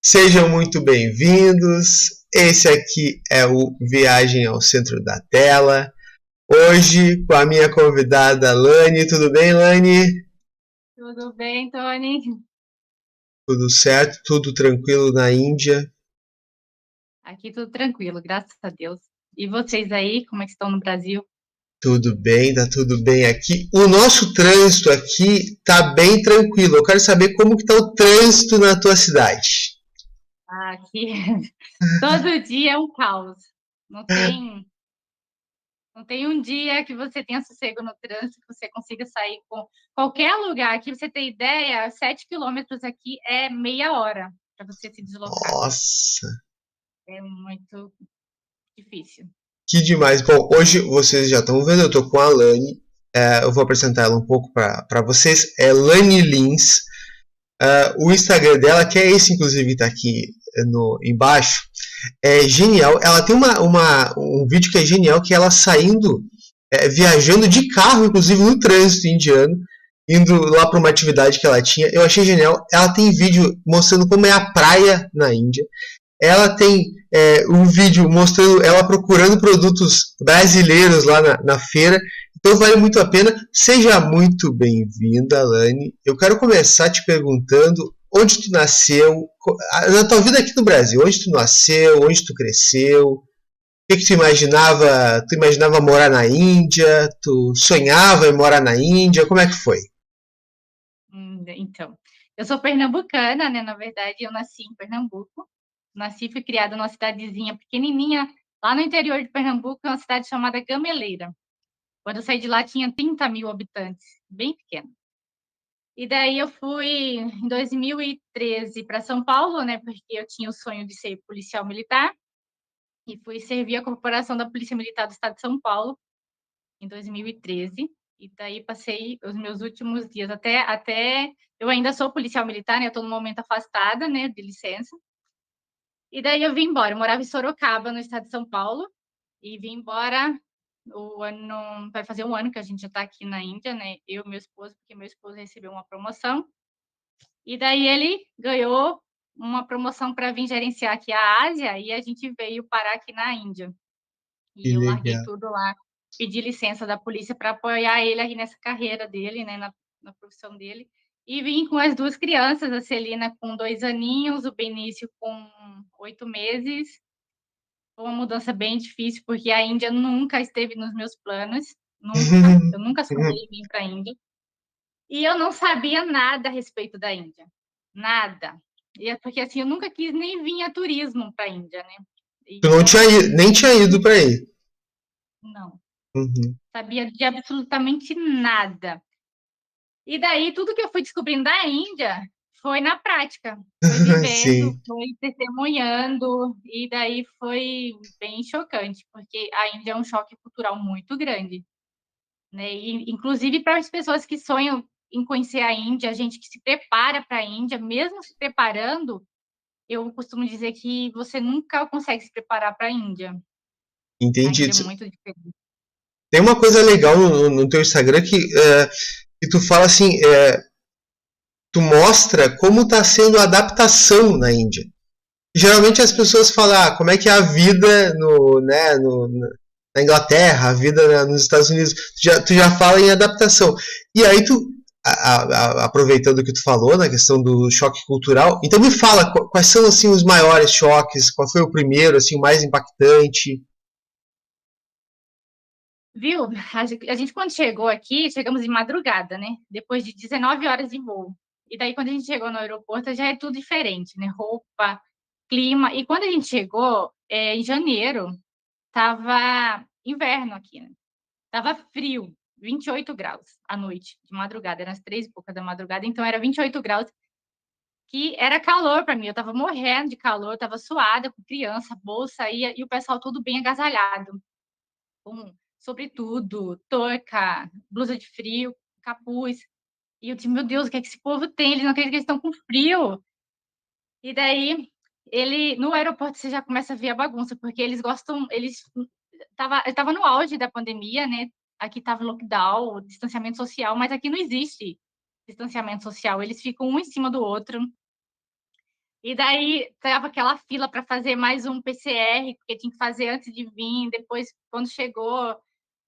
Sejam muito bem-vindos. Esse aqui é o Viagem ao Centro da Tela. Hoje com a minha convidada Lani. Tudo bem, Lani? Tudo bem, Tony? Tudo certo? Tudo tranquilo na Índia? Aqui tudo tranquilo, graças a Deus. E vocês aí, como é que estão no Brasil? Tudo bem, tá tudo bem aqui. O nosso trânsito aqui tá bem tranquilo. Eu quero saber como que tá o trânsito na tua cidade. Aqui todo dia é um caos. Não tem, não tem um dia que você tenha sossego no trânsito, que você consiga sair com qualquer lugar. Aqui você tem ideia, 7 quilômetros aqui é meia hora para você se deslocar. Nossa, É muito difícil. que demais. Bom, hoje vocês já estão vendo, eu tô com a Lani. Eu vou apresentar ela um pouco para vocês. É Lani Lins. O Instagram dela, que é esse inclusive que está aqui embaixo, é genial. Ela tem um vídeo que é genial, que é ela saindo, viajando de carro, inclusive no trânsito indiano, indo lá para uma atividade que ela tinha. Eu achei genial. Ela tem vídeo mostrando como é a praia na Índia. Ela tem um vídeo mostrando ela procurando produtos brasileiros lá na feira. Então vale muito a pena. Seja muito bem-vinda, Alane. Eu quero começar te perguntando onde tu nasceu, na tua vida aqui no Brasil, onde tu nasceu, onde tu cresceu, o que, que tu imaginava? Tu imaginava morar na Índia? Tu sonhava em morar na Índia? Como é que foi? Então, eu sou pernambucana, né? Na verdade, eu nasci em Pernambuco. Nasci e fui criada numa cidadezinha pequenininha, lá no interior de Pernambuco, uma cidade chamada Gameleira. Quando eu saí de lá, tinha 30 mil habitantes, bem pequeno. E daí eu fui em 2013 para São Paulo, né? Porque eu tinha o sonho de ser policial militar e fui servir a corporação da Polícia Militar do Estado de São Paulo em 2013. E daí passei os meus últimos dias até eu ainda sou policial militar, né? Eu estou no momento afastada, né? De licença. E daí eu vim embora. Eu morava em Sorocaba, no estado de São Paulo, e vim embora. O ano vai fazer um ano que a gente já está aqui na Índia, né? Eu e meu esposo, porque meu esposo recebeu uma promoção. E daí ele ganhou uma promoção para vir gerenciar aqui a Ásia e a gente veio parar aqui na Índia. Que E eu larguei legal. tudo lá, pedi licença da polícia para apoiar ele aí nessa carreira dele, né, na profissão dele. E vim com as duas crianças, a Celina com 2 aninhos, o Benício com 8 meses. Foi uma mudança bem difícil, porque a Índia nunca esteve nos meus planos, nunca. Eu nunca sonhei em vir para a Índia. E eu não sabia nada a respeito da Índia, nada. E é porque assim, eu nunca quis nem vir a turismo para a Índia, né? Tu não tinha Então, nem tinha ido para aí. não Uhum. sabia de absolutamente nada. E daí, tudo que eu fui descobrindo da Índia foi na prática, foi vivendo, Sim. foi testemunhando, e daí foi bem chocante, porque a Índia é um choque cultural muito grande, né? E, inclusive para as pessoas que sonham em conhecer a Índia, a gente que se prepara para a Índia, mesmo se preparando, eu costumo dizer que você nunca consegue se preparar para a Índia. A Entendi. Índia é muito diferente. Tem uma coisa legal no teu Instagram que tu fala assim, tu mostra como está sendo a adaptação na Índia. Geralmente as pessoas falam, como é que é a vida na Inglaterra, a vida nos Estados Unidos. Tu já fala em adaptação. E aí aproveitando o que tu falou na questão do choque cultural, então me fala quais são assim os maiores choques, qual foi o primeiro, assim, o mais impactante. Viu? A gente, quando chegou aqui, chegamos de madrugada, né? Depois de 19 horas de voo. E daí, quando a gente chegou no aeroporto, já é tudo diferente, né? Roupa, clima. E quando a gente chegou, em janeiro, tava inverno aqui, né? Tava frio, 28 graus à noite, de madrugada. Eram as 3 e pouca da madrugada, então era 28 graus, que era calor para mim. Eu tava morrendo de calor, tava suada, com criança, bolsa, e o pessoal tudo bem agasalhado, com sobretudo, touca, blusa de frio, capuz. E eu disse, meu Deus, o que é que esse povo tem? Eles não acreditam que eles estão com frio. E daí, no aeroporto você já começa a ver a bagunça, porque eles gostam, tava no auge da pandemia, né? Aqui tava lockdown, distanciamento social, mas aqui não existe distanciamento social. Eles ficam um em cima do outro. E daí tava aquela fila para fazer mais um PCR, porque tinha que fazer antes de vir, depois quando chegou.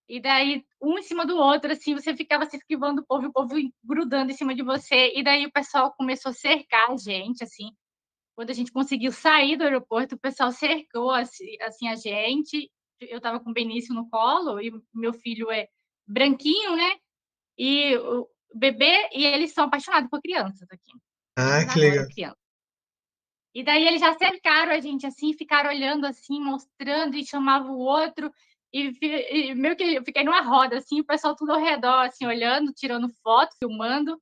E daí, um em cima do outro, assim, você ficava se esquivando do povo, e o povo grudando em cima de você. E daí o pessoal começou a cercar a gente, assim. Quando a gente conseguiu sair do aeroporto, o pessoal cercou, assim a gente. Eu tava com o Benício no colo, e meu filho é branquinho, né? E o bebê, e eles são apaixonados por crianças aqui. Ah, Eles que adoram legal. criança. E daí eles já cercaram a gente assim, ficaram olhando assim, mostrando e chamavam o outro. E meio que eu fiquei numa roda, assim, o pessoal tudo ao redor, assim, olhando, tirando foto, filmando.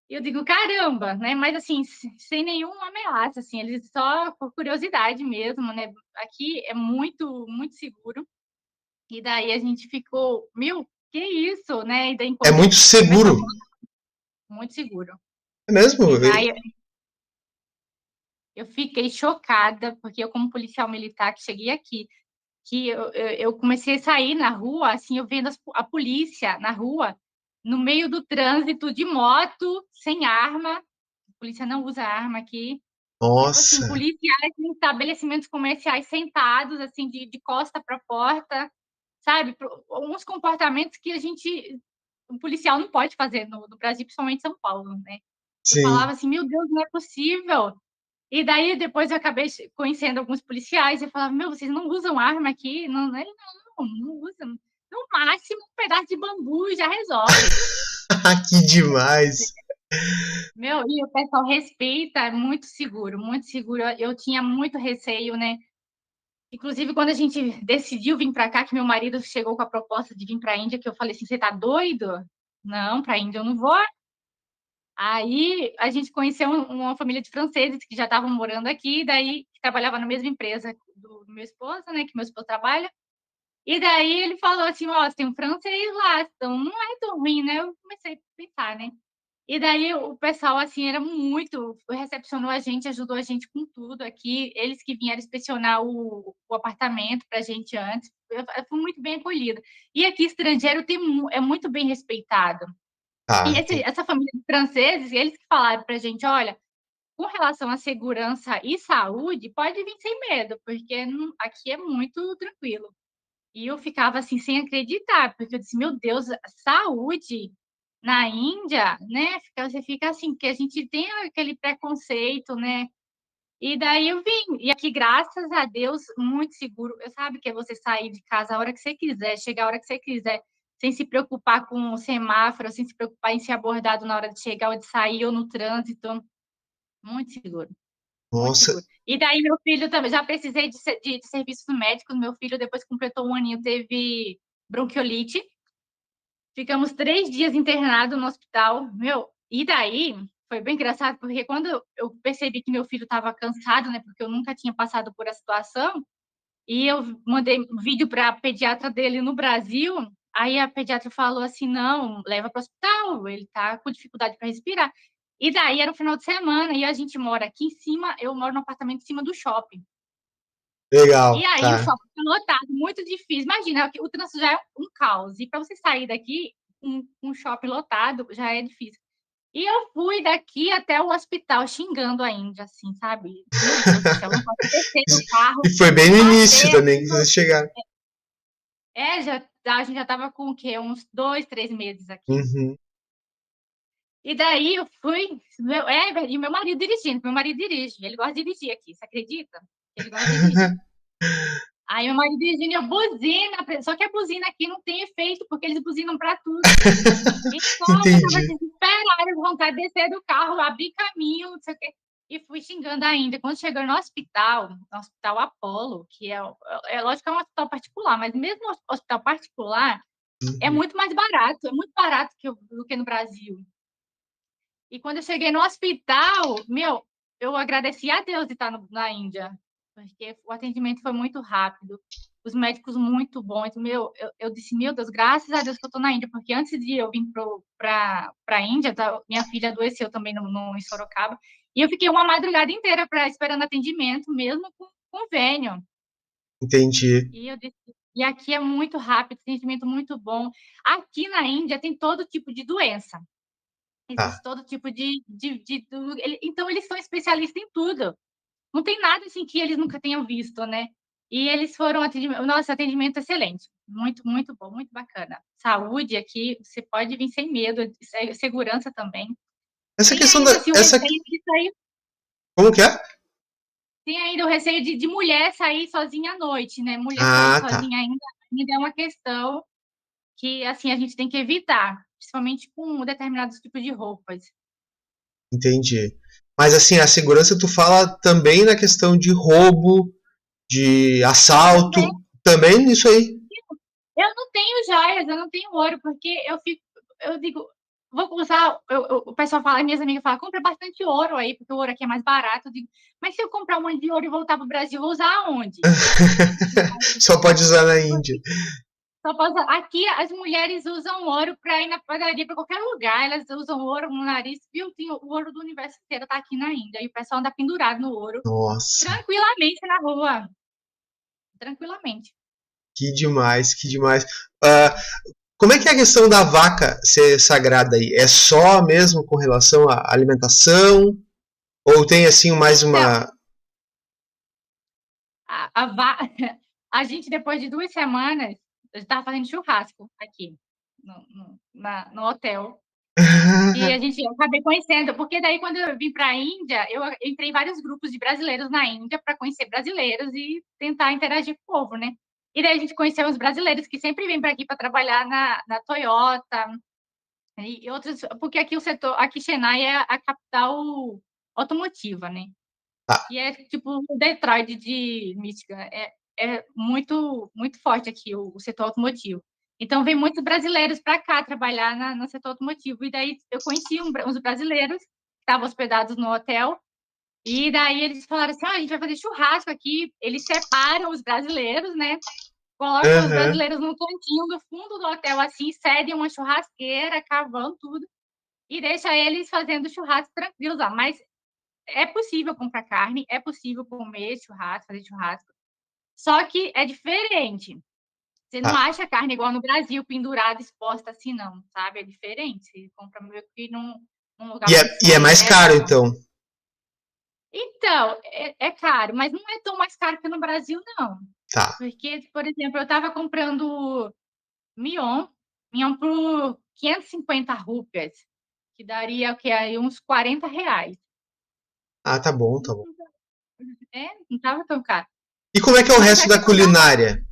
E eu digo, caramba, né? Mas assim, sem nenhuma ameaça, assim, eles só por curiosidade mesmo, né? Aqui é muito, muito seguro. E daí a gente ficou, meu, que isso, né? E daí É quando muito começou a seguro. falar, muito seguro. É mesmo? E daí eu fiquei chocada, porque eu, como policial militar que cheguei aqui, que eu comecei a sair na rua, assim, eu vendo a polícia na rua, no meio do trânsito, de moto, sem arma. A polícia não usa arma aqui. Tipo assim, Nossa. policiais em estabelecimentos comerciais sentados, assim, de costa para porta, sabe? Uns comportamentos que a gente, um policial não pode fazer no Brasil, principalmente em São Paulo, né? Eu falava Sim. assim, meu Deus, não é possível. E daí depois eu acabei conhecendo alguns policiais e eu falava, meu, vocês não usam arma aqui? Não, não usam. No máximo, um pedaço de bambu já resolve. Que demais. Meu, e o pessoal respeita, é muito seguro, muito seguro. Eu tinha muito receio, né? Inclusive, quando a gente decidiu vir para cá, que meu marido chegou com a proposta de vir para a Índia, que eu falei assim, você tá doido? Não, para a Índia eu não vou. Aí a gente conheceu uma família de franceses que já estavam morando aqui, daí que trabalhava na mesma empresa do meu esposo, né, que meu esposo trabalha. E daí ele falou assim, ó, tem um francês lá, então não é tão ruim, né? Eu comecei a pensar, né? E daí o pessoal, assim, era muito, recepcionou a gente, ajudou a gente com tudo aqui. Eles que vieram inspecionar o apartamento para a gente antes. Eu fui muito bem acolhida. E aqui, estrangeiro é muito bem respeitado. E Tá, tem. essa família de franceses, eles que falaram para a gente, olha, com relação à segurança e saúde, pode vir sem medo, porque aqui é muito tranquilo. E eu ficava assim, sem acreditar, porque eu disse, meu Deus, saúde na Índia, né? Você fica assim, que a gente tem aquele preconceito, né? E daí eu vim. E aqui, graças a Deus, muito seguro. Eu sabe que é você sair de casa a hora que você quiser, chegar a hora que você quiser, sem se preocupar com o semáforo, sem se preocupar em ser abordado na hora de chegar ou de sair ou no trânsito. Muito seguro, muito Nossa. seguro. E daí meu filho também, já precisei de serviços médicos. Meu filho, depois que completou um aninho, teve bronquiolite. Ficamos 3 dias internados no hospital. Meu, e daí foi bem engraçado, porque quando eu percebi que meu filho estava cansado, né, porque eu nunca tinha passado por a situação, e eu mandei um vídeo para a pediatra dele no Brasil, aí a pediatra falou assim, não, leva para o hospital, ele está com dificuldade para respirar. E daí era um final de semana, e a gente mora aqui em cima, eu moro no apartamento em cima do shopping. E Legal, aí o tá. shopping está lotado, muito difícil. Imagina, o trânsito já é um caos. E para você sair daqui, um shopping lotado já é difícil. E eu fui daqui até o hospital xingando a Índia, assim, sabe? Meu Deus do céu, não pode descer do carro, E foi bem no início bater. também que vocês chegaram. A gente já estava com o quê? Uns 2, 3 meses aqui. Uhum. E daí eu fui. E meu marido dirigindo, meu marido dirige, ele gosta de dirigir aqui, você acredita? Ele gosta de dirigir. Aí meu marido dirigindo, eu buzina, só que a buzina aqui não tem efeito, porque eles buzinam para tudo. Então, eu estava Entendi. desesperada, com vontade de descer do carro, abrir caminho, não sei o quê, e fui xingando ainda. Quando chegou no Hospital Apollo, que é lógico que é um hospital particular, mas mesmo hospital particular é Uhum. muito mais barato, é muito barato do que no Brasil. E quando eu cheguei no hospital, meu, eu agradeci a Deus de estar na Índia, porque o atendimento foi muito rápido, os médicos muito bons. Meu, eu disse, meu Deus, graças a Deus que eu estou na Índia, porque antes de eu vir para a Índia, minha filha adoeceu também em Sorocaba, e eu fiquei uma madrugada inteira esperando atendimento, mesmo com convênio. Entendi. E eu disse, e aqui é muito rápido, atendimento muito bom. Aqui na Índia tem todo tipo de doença. Tá. Existe todo tipo então, eles são especialistas em tudo. Não tem nada assim que eles nunca tenham visto, né? E eles foram nosso atendimento excelente, muito, muito bom, muito bacana. Saúde aqui, você pode vir sem medo, segurança também. Essa Tem questão da. ainda assim, o Essa... receio de sair, Como que é? tem ainda o receio de mulher sair sozinha à noite, né? Mulher sair Ah, tá. sozinha ainda é uma questão que assim a gente tem que evitar, principalmente com determinados tipos de roupas. Entendi. Mas assim, a segurança tu fala também na questão de roubo, de assalto, Também também nisso aí. eu não tenho joias, eu não tenho ouro, porque eu digo, vou usar, o pessoal fala, minhas amigas falam, compra bastante ouro aí, porque o ouro aqui é mais barato. Eu digo, mas se eu comprar um monte de ouro e voltar para o Brasil, vou usar aonde? Só pode usar na Índia. Só posso, aqui as mulheres usam ouro para ir na padaria, para qualquer lugar, elas usam ouro no nariz, viu? Tem o ouro do universo inteiro, tá aqui na Índia, e o pessoal anda pendurado no ouro, Nossa, tranquilamente na rua, tranquilamente. que demais, que demais. Ah, como é que é a questão da vaca ser sagrada aí? É só mesmo com relação à alimentação? Ou tem assim mais Então, uma. a, a, va- a gente, depois de 2 semanas, eu estava fazendo churrasco aqui no hotel. E a gente eu acabei conhecendo, porque daí quando eu vim para a Índia, eu entrei em vários grupos de brasileiros na Índia para conhecer brasileiros e tentar interagir com o povo, né? E daí a gente conheceu os brasileiros que sempre vêm para aqui para trabalhar na Toyota e outros, porque aqui o setor, aqui Chennai é a capital automotiva, né? Tá. E é tipo o Detroit de Michigan. É muito, muito forte aqui o setor automotivo. Então, vem muitos brasileiros para cá trabalhar no setor automotivo. E daí eu conheci uns brasileiros que estavam hospedados no hotel. E daí eles falaram assim: a gente vai fazer churrasco aqui. Eles separam os brasileiros, né? Colocam os Aham. brasileiros no cantinho do fundo do hotel, assim, cedem uma churrasqueira, cavando tudo, e deixa eles fazendo churrasco tranquilos lá. Mas é possível comprar carne, é possível comer churrasco, fazer churrasco, só que é diferente. Você não Tá. acha carne igual no Brasil, pendurada, exposta assim, não, sabe? É diferente. Você compra meio que num lugar E é, mais e é mais caro, seletivo. então. Então, é caro, mas não é tão mais caro que no Brasil, não. Tá. Porque, por exemplo, eu estava comprando mignon, mignon por 550 rúpias, que daria o que aí uns R$ 40. Ah, tá bom, tá bom. Não estava tão caro. E como é que é o Mas resto a da questão da culinária?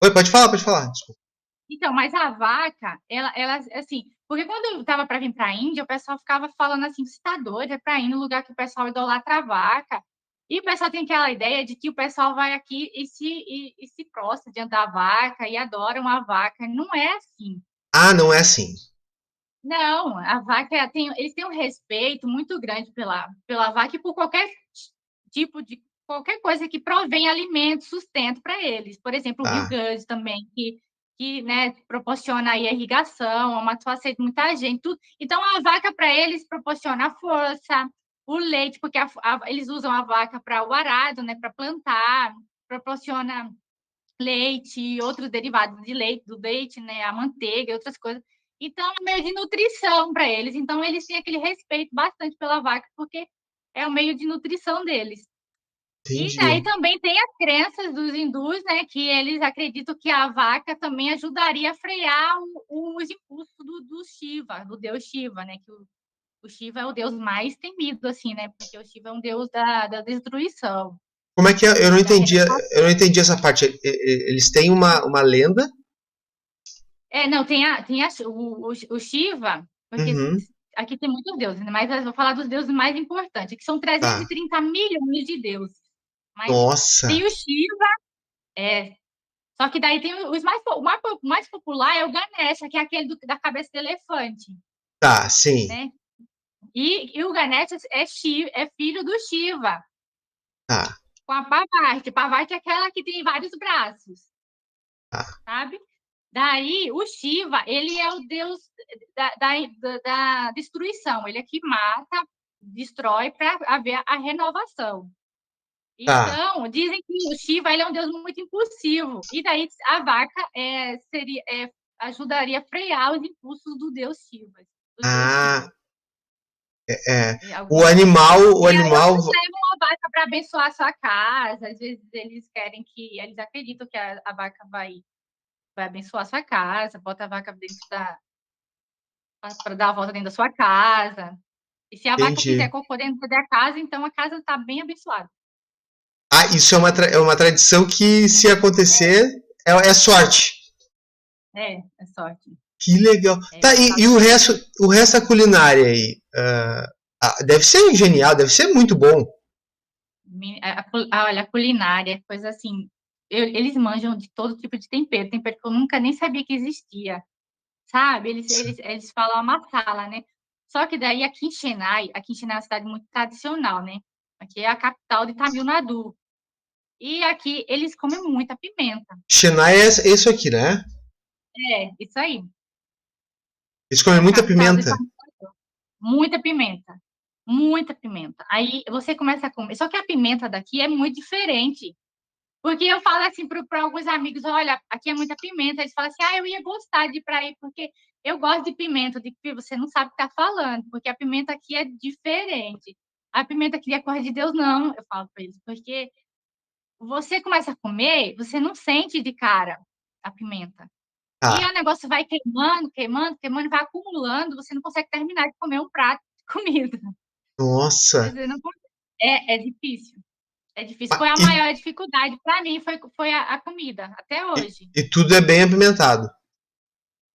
Oi, pode falar. Desculpa. Então, mas a vaca, ela assim, porque quando eu estava para vir para a Índia, o pessoal ficava falando assim, você está doida para ir no lugar que o pessoal idolatra a vaca. E o pessoal tem aquela ideia de que o pessoal vai aqui e se prostra diante da vaca e adora uma vaca. Não é assim. Ah, não é assim. Não, a vaca eles têm um respeito muito grande pela vaca e por qualquer tipo de qualquer coisa que provém alimento, sustento para eles. Por exemplo, o Rio Tá. Grande também, que né, proporciona aí a irrigação, a matuação de muita gente, tudo. Então, a vaca para eles proporciona a força, o leite, porque eles usam a vaca para o arado, né, para plantar, proporciona leite e outros derivados de leite, do leite, né, a manteiga e outras coisas. Então, é meio de nutrição para eles. Então, eles têm aquele respeito bastante pela vaca, porque é o meio de nutrição deles. E daí Entendi. também tem as crenças dos hindus, né, que eles acreditam que a vaca também ajudaria a frear os impulsos do Shiva, do deus Shiva, né, que o Shiva é o deus mais temido, assim, né, porque o Shiva é um deus da destruição. Como é que é? E da Eu não entendi essa parte. Eles têm uma lenda. Não, o Shiva, porque Uhum. aqui tem muitos deuses, né? Mas eu vou falar dos deuses mais importantes, que são trezentos Tá. e trinta milhões de deuses. Mas Nossa. tem o Shiva, é, só que daí tem o mais popular é o Ganesha, que é aquele da cabeça de elefante, Tá, sim. né? E o Ganesha é filho do Shiva, Tá, com a Parvati. Parvati é aquela que tem vários braços, tá. sabe? Daí, o Shiva, ele é o deus da destruição. Ele é que mata, destrói para haver a renovação. Tá. Então, dizem que o Shiva ele é um deus muito impulsivo. E daí, a vaca ajudaria a frear os impulsos do deus Shiva. Do deus Ah, Shiva. O animal, Eles levam a vaca para abençoar a sua casa. Às vezes eles acreditam que a vaca vai abençoar a sua casa, bota a vaca para dar a volta dentro da sua casa. E se a vaca fizer cocô dentro da casa, então a casa está bem abençoada. Isso é uma tradição que, se acontecer, é sorte. É sorte. Que legal. Tá, e o resto da culinária aí? Deve ser genial, deve ser muito bom. Olha, a culinária, coisa assim. Eles manjam de todo tipo de tempero que eu nunca nem sabia que existia. Sabe? Eles falam a masala, né? Só que daí aqui em Chennai é uma cidade muito tradicional, né? Aqui é a capital de Tamil Nadu. E aqui eles comem muita pimenta. Chennai é isso aqui, né? Isso aí. Eles comem muita pimenta? Muita pimenta. Muita pimenta. Aí você começa a comer. Só que a pimenta daqui é muito diferente. Porque eu falo assim para alguns amigos, olha, aqui é muita pimenta. Eles falam assim, eu ia gostar de ir para aí, porque eu gosto de pimenta. De que você não sabe o que está falando, porque a pimenta aqui é diferente. A pimenta aqui é coisa de Deus, não, eu falo para eles. Porque você começa a comer, você não sente de cara a pimenta. E o negócio vai queimando, vai acumulando, você não consegue terminar de comer um prato de comida. Nossa! É difícil. É difícil. Foi a maior dificuldade para mim, foi a comida, até hoje. E tudo é bem apimentado?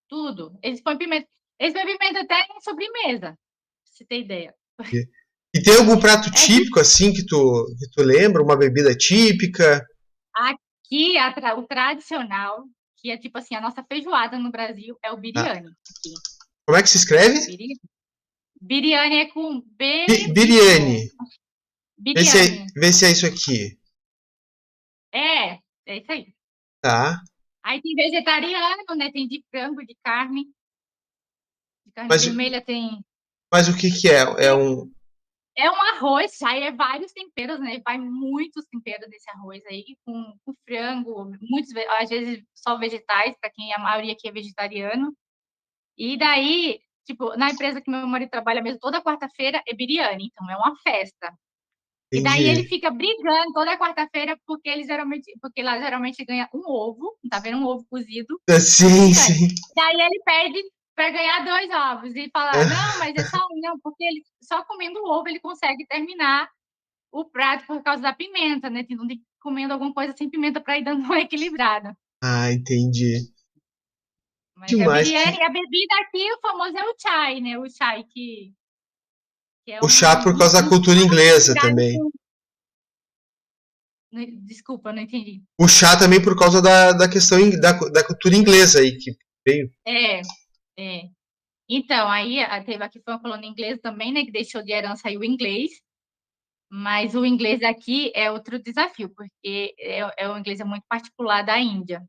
Tudo. Eles põem pimenta até em sobremesa, pra você ter ideia. E tem algum prato típico, assim, que tu lembra? Uma bebida típica? Aqui, o tradicional, que é tipo assim, a nossa feijoada no Brasil, é o biryani. Como é que se escreve? Biryani é com B. Biryani. Vê se é isso aqui. É isso aí. Tá. Aí tem vegetariano, né? Tem de frango, de carne. De carne vermelha tem. Mas o que é? É um arroz, já é vários temperos, né? Vai muitos temperos desse arroz aí, com frango, às vezes só vegetais, para quem a maioria aqui é vegetariano. E daí, tipo, na empresa que meu marido trabalha mesmo, toda quarta-feira é biryani, então é uma festa. Entendi. E daí ele fica brigando toda quarta-feira porque lá geralmente ganha um ovo, tá vendo? Um ovo cozido. Sim, sim. Daí ele pede para ganhar 2 ovos e fala, não, mas é só um, não, porque ele só comendo o ovo ele consegue terminar o prato por causa da pimenta, né? Tem que comendo alguma coisa sem pimenta para ir dando uma equilibrada. Entendi. Mas demais. A bebida aqui, o famoso é o chai, né? O chai que é o chá por causa da cultura inglesa também. Desculpa, não entendi. O chá também por causa da questão da cultura inglesa aí que veio. Então, aí teve aqui foi uma colônia inglesa também, né? Que deixou de herança aí o inglês. Mas o inglês aqui é outro desafio, porque o inglês é muito particular da Índia.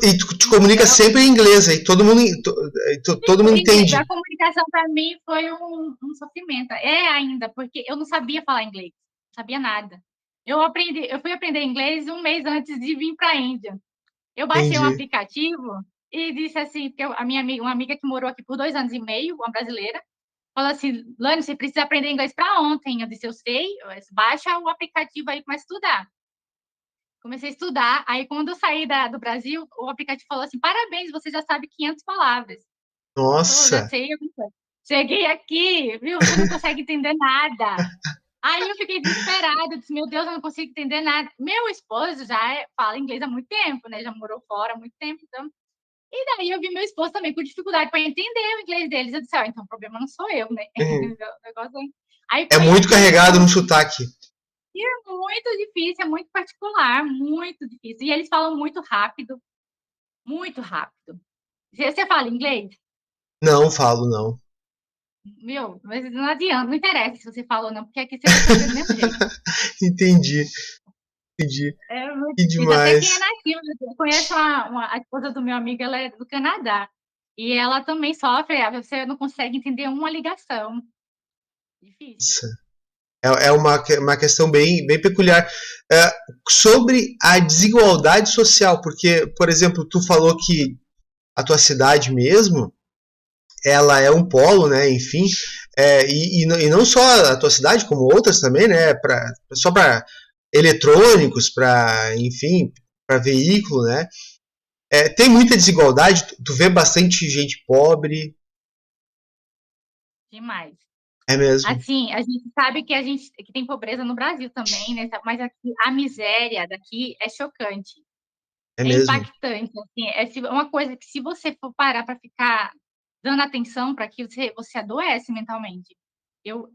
E tu te comunica sempre em inglês, aí todo mundo entende. A comunicação para mim foi um sofrimento. Ainda, porque eu não sabia falar inglês, não sabia nada. Eu fui aprender inglês 1 mês antes de vir para a Índia. Eu baixei um aplicativo e disse assim, porque uma amiga que morou aqui por 2 anos e meio, uma brasileira, falou assim, Lani, você precisa aprender inglês para ontem. Eu disse, eu sei, baixa o aplicativo aí e começa a estudar. Comecei a estudar, aí quando eu saí do Brasil, o aplicativo falou assim, parabéns, você já sabe 500 palavras. Nossa! Eu já sei, cheguei aqui, viu, você não consegue entender nada. Aí eu fiquei desesperada, eu disse, meu Deus, eu não consigo entender nada. Meu esposo já fala inglês há muito tempo, né, já morou fora há muito tempo, então... E daí eu vi meu esposo também com dificuldade para entender o inglês deles. Eu disse, então o problema não sou eu, né? Aí, é muito carregado no sotaque. É muito difícil, é muito particular, muito difícil. E eles falam muito rápido, muito rápido. Você fala inglês? Não, falo não. Meu, mas não adianta, não interessa se você fala ou não, porque aqui você vai fazer do mesmo jeito. Entendi. É muito que demais. Até quem é nativo, eu conheço a esposa do meu amigo, ela é do Canadá. E ela também sofre, você não consegue entender uma ligação. Difícil. É uma questão bem peculiar. Sobre a desigualdade social, porque, por exemplo, tu falou que a tua cidade mesmo, ela é um polo, né? Enfim, e não só a tua cidade, como outras também, né? Só para eletrônicos, para, enfim, para veículo, né? Tem muita desigualdade, tu vê bastante gente pobre. Demais. É mesmo, Assim, a gente sabe que que tem pobreza no Brasil também, né? Mas aqui, a miséria daqui é chocante, é é mesmo. impactante. Assim, uma coisa que se você for parar para ficar dando atenção para aquilo, você adoece mentalmente. Eu,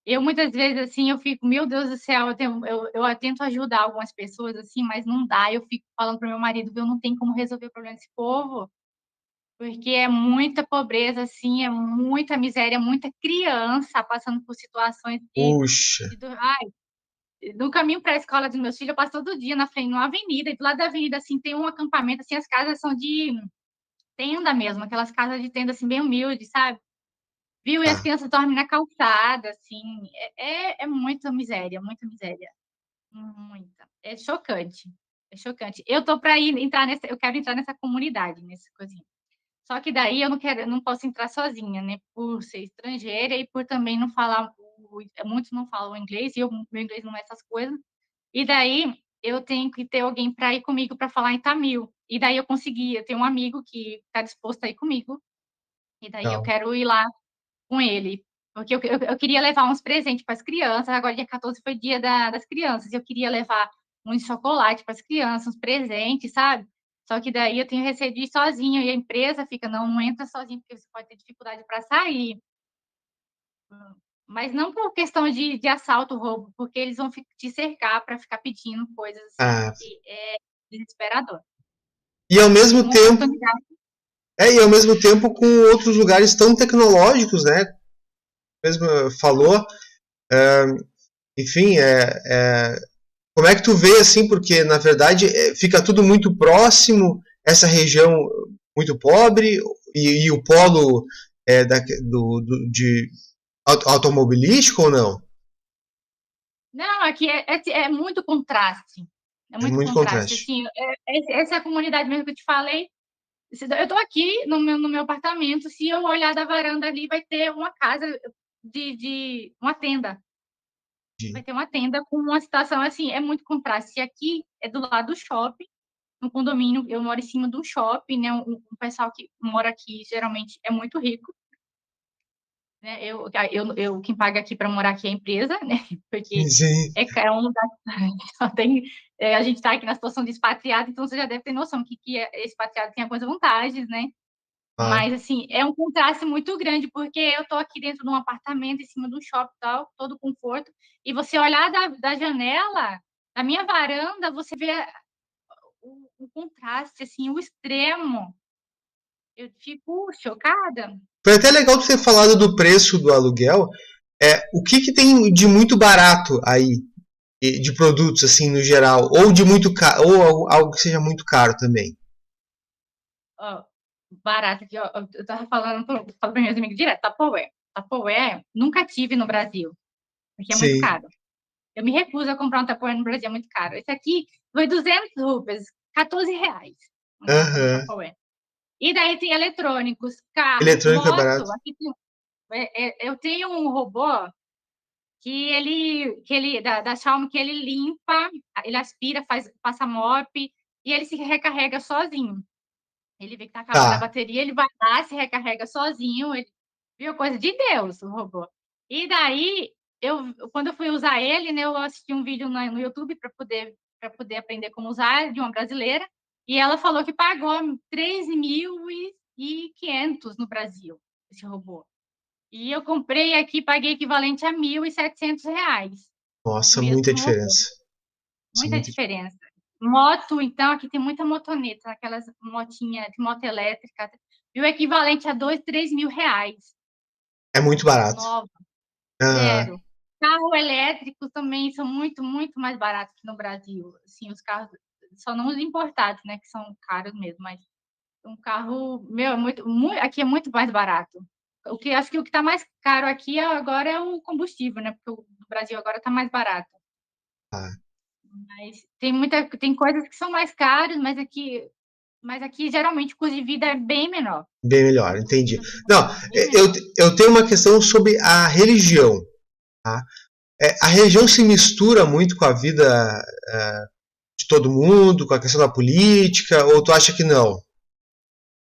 eu muitas vezes assim, eu fico, meu Deus do céu, eu tento ajudar algumas pessoas assim, mas não dá. Eu fico falando para meu marido que eu não tenho como resolver o problema desse povo. Porque é muita pobreza, assim, é muita miséria, muita criança passando por situações Puxa, no caminho para a escola dos meus filhos, eu passo todo dia na frente, numa avenida, e do lado da avenida, assim, tem um acampamento, assim, as casas são de tenda mesmo, aquelas casas de tenda, assim, bem humildes, sabe? Viu? E as tá. crianças dormem na calçada, assim, é muita miséria, muita miséria, muita. É chocante, é chocante. Eu tô para eu quero entrar nessa comunidade, nessa coisinha. Só que daí eu não posso entrar sozinha, né? Por ser estrangeira e por também não falar, muitos não falam inglês e meu inglês não é essas coisas. E daí eu tenho que ter alguém para ir comigo para falar em Tamil. E daí eu tenho um amigo que está disposto a ir comigo. E daí eu Legal. quero ir lá com ele. Porque eu queria levar uns presentes para as crianças. Agora, dia 14 foi dia das crianças. Eu queria levar uns chocolate para as crianças, uns presentes, sabe? Só que daí eu tenho receio de ir sozinha. E a empresa fica, não, não entra sozinho, porque você pode ter dificuldade para sair. Mas não por questão de assalto, roubo, porque eles vão te cercar para ficar pedindo coisas assim, Ah, que é desesperador. e ao mesmo Uma tempo, oportunidade. com outros lugares tão tecnológicos, né? Mesmo falou, enfim, como é que tu vê assim? Porque na verdade fica tudo muito próximo, essa região muito pobre e o polo de automobilístico ou não? Não, aqui é muito contraste. É É muito muito contraste. contraste. Assim, essa é a comunidade mesmo que eu te falei. Eu estou aqui no meu apartamento. Se eu olhar da varanda ali, vai ter uma casa de uma tenda. Vai ter uma tenda com uma situação assim, é muito contraste. E aqui é do lado do shopping, no condomínio, eu moro em cima do shopping, né? Um pessoal que mora aqui geralmente é muito rico, né? Quem paga aqui para morar aqui é a empresa, né? Porque Sim, é um lugar só tem. A gente está aqui na situação de expatriado, então você já deve ter noção que expatriado tem algumas vantagens, né? claro. Mas, assim, é um contraste muito grande, porque eu estou aqui dentro de um apartamento, em cima de um shopping e tal, todo conforto, e você olhar da janela, da minha varanda, você vê o contraste, assim, o extremo. Eu fico chocada. Foi até legal tu ter falado do preço do aluguel. O que, que tem de muito barato aí, de produtos assim no geral, ou de muito caro, ou algo que seja muito caro também? Ó, barato aqui, ó, eu tava falando para meus amigos direto, Tupperware. Tupperware, nunca tive no Brasil, porque é muito Sim. caro. Eu me recuso a comprar um Tupperware no Brasil, é muito caro. Esse aqui foi 200 rupias, R$ 14 um Aham. Tupperware. E daí tem eletrônicos, carro, Eletrônico é barato. moto. Aqui eu tenho um robô que ele da Xiaomi, que ele limpa, ele aspira, passa mop e ele se recarrega sozinho. Ele vê que tá acabando a Tá. bateria, ele vai lá, se recarrega sozinho. Ele viu coisa de Deus, o robô. E daí quando eu fui usar ele, né, eu assisti um vídeo no YouTube para poder aprender como usar de uma brasileira. E ela falou que pagou 3.500 no Brasil, esse robô. E eu comprei aqui, paguei equivalente a R$ 1.700. O Nossa, muita mesmo robô. diferença. Isso é Muita muito... diferença. Moto, então, aqui tem muita motoneta, aquelas motinhas de moto elétrica. E o equivalente a 2, R$ 3.000. É muito barato. Nova, Ah, zero. Carro elétrico também são muito, muito mais baratos que no Brasil. Assim, os carros, só não os importados, né, que são caros mesmo, mas um carro, meu, aqui é muito mais barato. Acho que o que está mais caro aqui agora é o combustível, né? Porque o do Brasil agora está mais barato. tá. Mas tem coisas que são mais caras, mas aqui Mas aqui, geralmente, o custo de vida é bem menor. Bem melhor, entendi. No final, Não, bem eu, menor. eu tenho uma questão sobre a religião. Tá? A religião se mistura muito com a vida de todo mundo, com a questão da política, ou tu acha que não?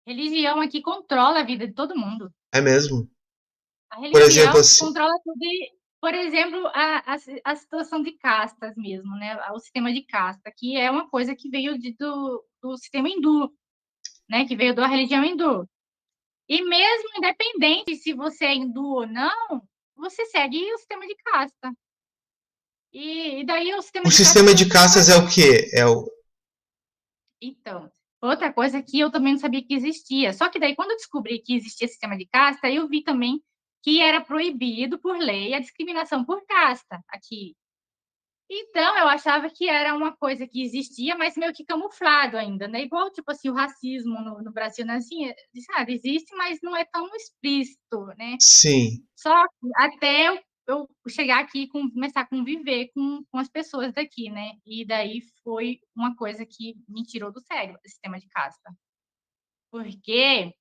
Religião aqui controla a vida de todo mundo. É mesmo? A Por exemplo, religião assim, controla tudo, por exemplo, a situação de castas mesmo, né? O sistema de casta, que é uma coisa que veio do sistema hindu, né? Que veio da religião hindu. E mesmo independente se você é hindu ou não, você segue o sistema de casta. E daí o sistema o de casta sistema foi de outra castas coisa. é o quê? Então, outra coisa que eu também não sabia que existia. Só que daí, quando eu descobri que existia sistema de casta, eu vi também que era proibido por lei a discriminação por casta aqui. Então, eu achava que era uma coisa que existia, mas meio que camuflado ainda, né? Igual, tipo assim, o racismo no Brasil, né? Assim, sabe, existe, mas não é tão explícito, né? Sim. Só que até eu chegar aqui e começar a conviver com as pessoas daqui, né? E daí foi uma coisa que me tirou do sério, o sistema de casta. Porque,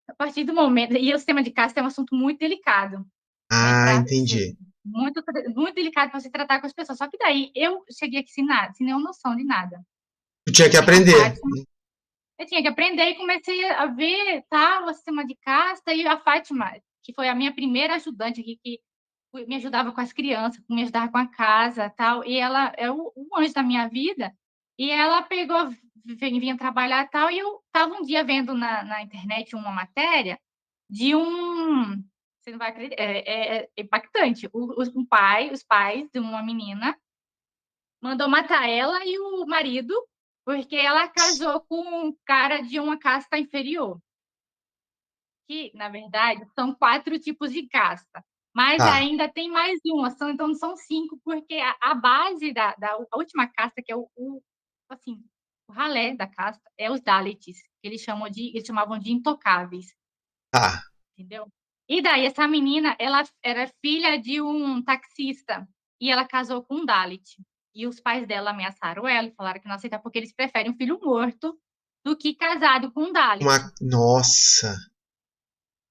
a partir do momento. E o sistema de casta é um assunto muito delicado, né? Ah, entendi. Muito, muito delicado para você tratar com as pessoas. Só que daí eu cheguei aqui sem nada, sem nenhuma noção de nada. Tu tinha que E a aprender. Fátima, eu tinha que aprender e comecei a ver tal, o sistema de casta. E a Fátima, que foi a minha primeira ajudante aqui, que me ajudava com as crianças, me ajudava com a casa, tal. E ela é o anjo da minha vida. E ela pegou, vinha trabalhar tal. E eu estava um dia vendo na internet uma matéria de um. Você não vai acreditar, é impactante. Os pais de uma menina mandou matar ela e o marido porque ela casou com um cara de uma casta inferior que, na verdade, são 4 tipos de casta, mas Tá, ainda tem mais uma, então são 5, porque a base da a última casta, que é assim, o ralé da casta, é os Dalits, que eles chamavam de intocáveis, tá. entendeu? E daí, essa menina, ela era filha de um taxista, e ela casou com um Dalit. E os pais dela ameaçaram ela e falaram que não aceitavam, porque eles preferem um filho morto do que casado com um Dalit. Nossa.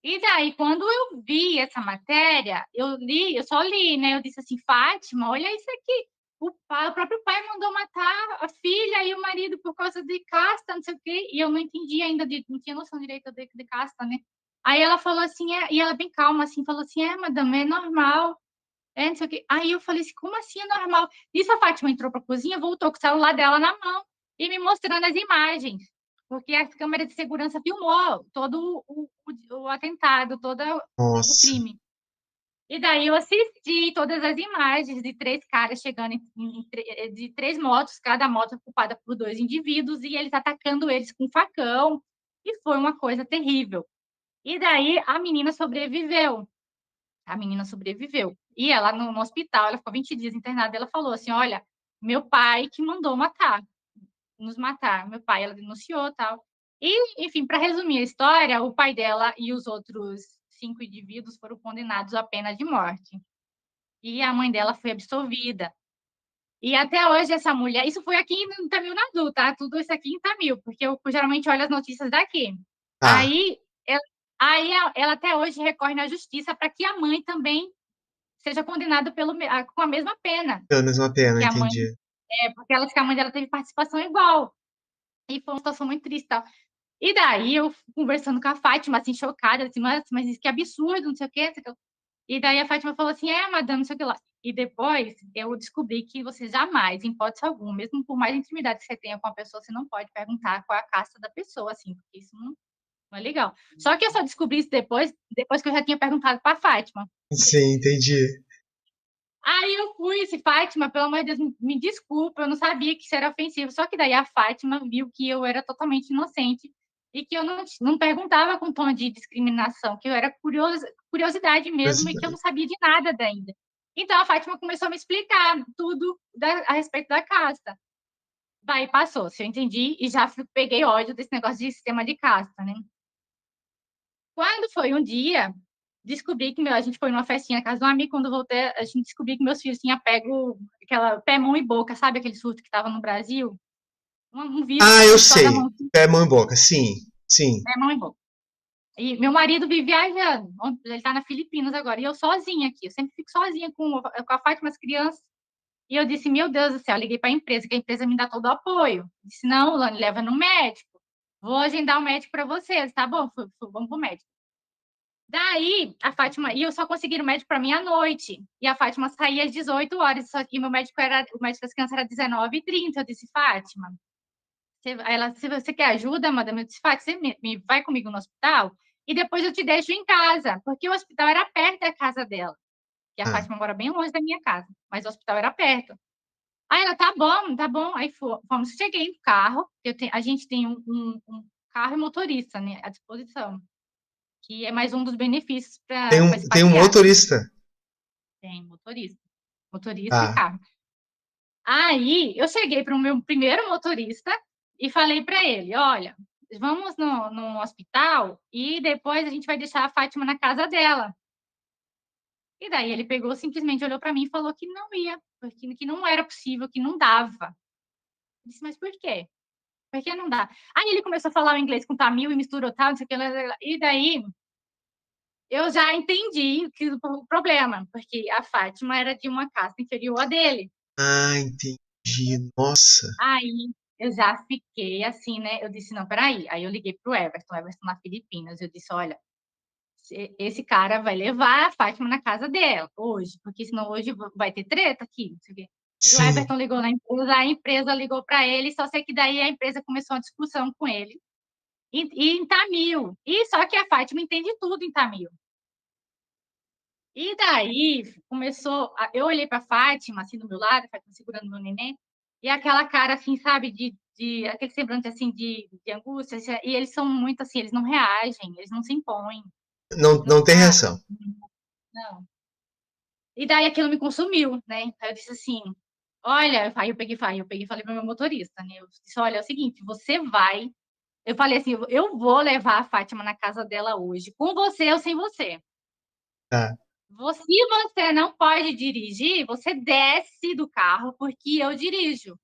E daí, quando eu vi essa matéria, eu só li, né? Eu disse assim, Fátima, olha isso aqui. O próprio pai mandou matar a filha e o marido por causa de casta, não sei o quê. E eu não entendi ainda, não tinha noção direito de casta, né? Aí ela falou assim, e ela bem calma, assim, falou assim, madame, é normal. Não sei o quê. Aí eu falei assim, como assim é normal? Nisso a Fátima entrou para a cozinha, voltou com o celular dela na mão e me mostrando as imagens. Porque a câmera de segurança filmou todo o atentado, todo o Nossa. crime. E daí eu assisti todas as imagens de 3 caras chegando de 3 motos, cada moto ocupada por 2 indivíduos, e eles atacando eles com facão. E foi uma coisa terrível. E daí a menina sobreviveu. A menina sobreviveu. E ela, no hospital, ela ficou 20 dias internada. Ela falou assim: Olha, meu pai que mandou matar, nos matar. Meu pai, ela denunciou tal. E, enfim, para resumir a história, o pai dela e os outros 5 indivíduos foram condenados à pena de morte. E a mãe dela foi absolvida. E até hoje, essa mulher. Isso foi aqui em Tamil tá? Tudo isso aqui em Tamil, porque eu geralmente olho as notícias daqui. Tá. Aí, ela, ela até hoje recorre na justiça para que a mãe também seja condenada com a mesma pena, Pelo menos uma pena, porque entendi. porque ela disse que a mãe dela teve participação igual. E foi uma situação muito triste, tal. E daí eu conversando com a Fátima, assim, chocada, assim, mas isso que absurdo, não sei o quê, não sei o quê. E daí a Fátima falou assim, madame, não sei o que lá. E depois eu descobri que você jamais, em hipótese alguma, mesmo por mais intimidade que você tenha com a pessoa, você não pode perguntar qual é a casta da pessoa, assim, porque isso não é legal. Só que eu só descobri isso depois que eu já tinha perguntado para a Fátima. Sim, entendi. Aí eu fui, esse Fátima, pelo amor de Deus, me desculpa, eu não sabia que isso era ofensivo. Só que daí a Fátima viu que eu era totalmente inocente e que eu não perguntava com tom de discriminação, que eu era curiosidade mesmo e que eu não sabia de nada ainda. Então a Fátima começou a me explicar tudo a respeito da casta. Daí passou, se eu entendi e já peguei ódio desse negócio de sistema de casta, né? Quando foi um dia, descobri que a gente foi numa festinha na casa de um amigo, quando voltei, a gente descobriu que meus filhos tinham pego aquela pé, mão e boca, sabe aquele surto que estava no Brasil? um vírus Ah, que eu ele só dá sei. mão, Pé, mão e boca. Sim, sim. né, mão e boca. E meu marido vive viajando, ele tá na Filipinas agora, e eu sozinha aqui, eu sempre fico sozinha com a Fátima, as crianças. E eu disse, meu Deus do céu, eu liguei para a empresa, que a empresa me dá todo o apoio. Disse, não, Lani, leva no médico. Vou agendar o médico para vocês, tá bom? Vamos pro médico. Daí, a Fátima, e eu só consegui o médico para mim à noite. E a Fátima saía às 18 horas, só que o médico das crianças era 19h30. Eu disse, Fátima, se você quer ajuda, madame, eu disse, Fátima, você vai comigo no hospital e depois eu te deixo em casa, porque o hospital era perto da casa dela. E a Ah, Fátima mora bem longe da minha casa, mas o hospital era perto. Aí ela, tá bom, tá bom. Aí fomos, cheguei no carro, a gente tem um carro e motorista, né, à disposição, que é mais um dos benefícios tem para um, tem um expatriar. motorista. Tem motorista e Tá. carro. Aí eu cheguei para o meu primeiro motorista e falei para ele: olha, vamos no hospital e depois a gente vai deixar a Fátima na casa dela. E daí ele pegou, simplesmente olhou para mim e falou que não ia, porque que não era possível, que não dava. Eu disse, mas por quê? Por que não dá? Aí ele começou a falar o inglês com Tamil e misturou tal, não sei o que, e daí eu já entendi o problema, porque a Fátima era de uma casta inferior a dele. Ah, entendi. Nossa. Aí eu já fiquei assim, né? Eu disse, não, peraí. Aí eu liguei pro Everton na Filipinas. Eu disse, olha, esse cara vai levar a Fátima na casa dela hoje, porque senão hoje vai ter treta aqui, não sei o quê. E o Sim. Everton ligou na empresa, a empresa ligou para ele, só sei que daí a empresa começou uma discussão com ele. E em Tamil. E só que a Fátima entende tudo em Tamil. E daí começou. Eu olhei para a Fátima, assim, do meu lado, a Fátima segurando meu neném, e aquela cara, assim, sabe, aquele semblante, assim, de angústia. E eles são muito assim, eles não reagem, eles não se impõem, Não, eles não não tem fazem. reação. Não. E daí aquilo me consumiu, né? Aí eu disse assim: olha, aí eu peguei e falei para o meu motorista, né? Eu disse: olha, é o seguinte, você vai. Eu falei assim: eu vou levar a Fátima na casa dela hoje, com você ou sem você. Tá. Se você não pode dirigir, você desce do carro, porque eu dirijo.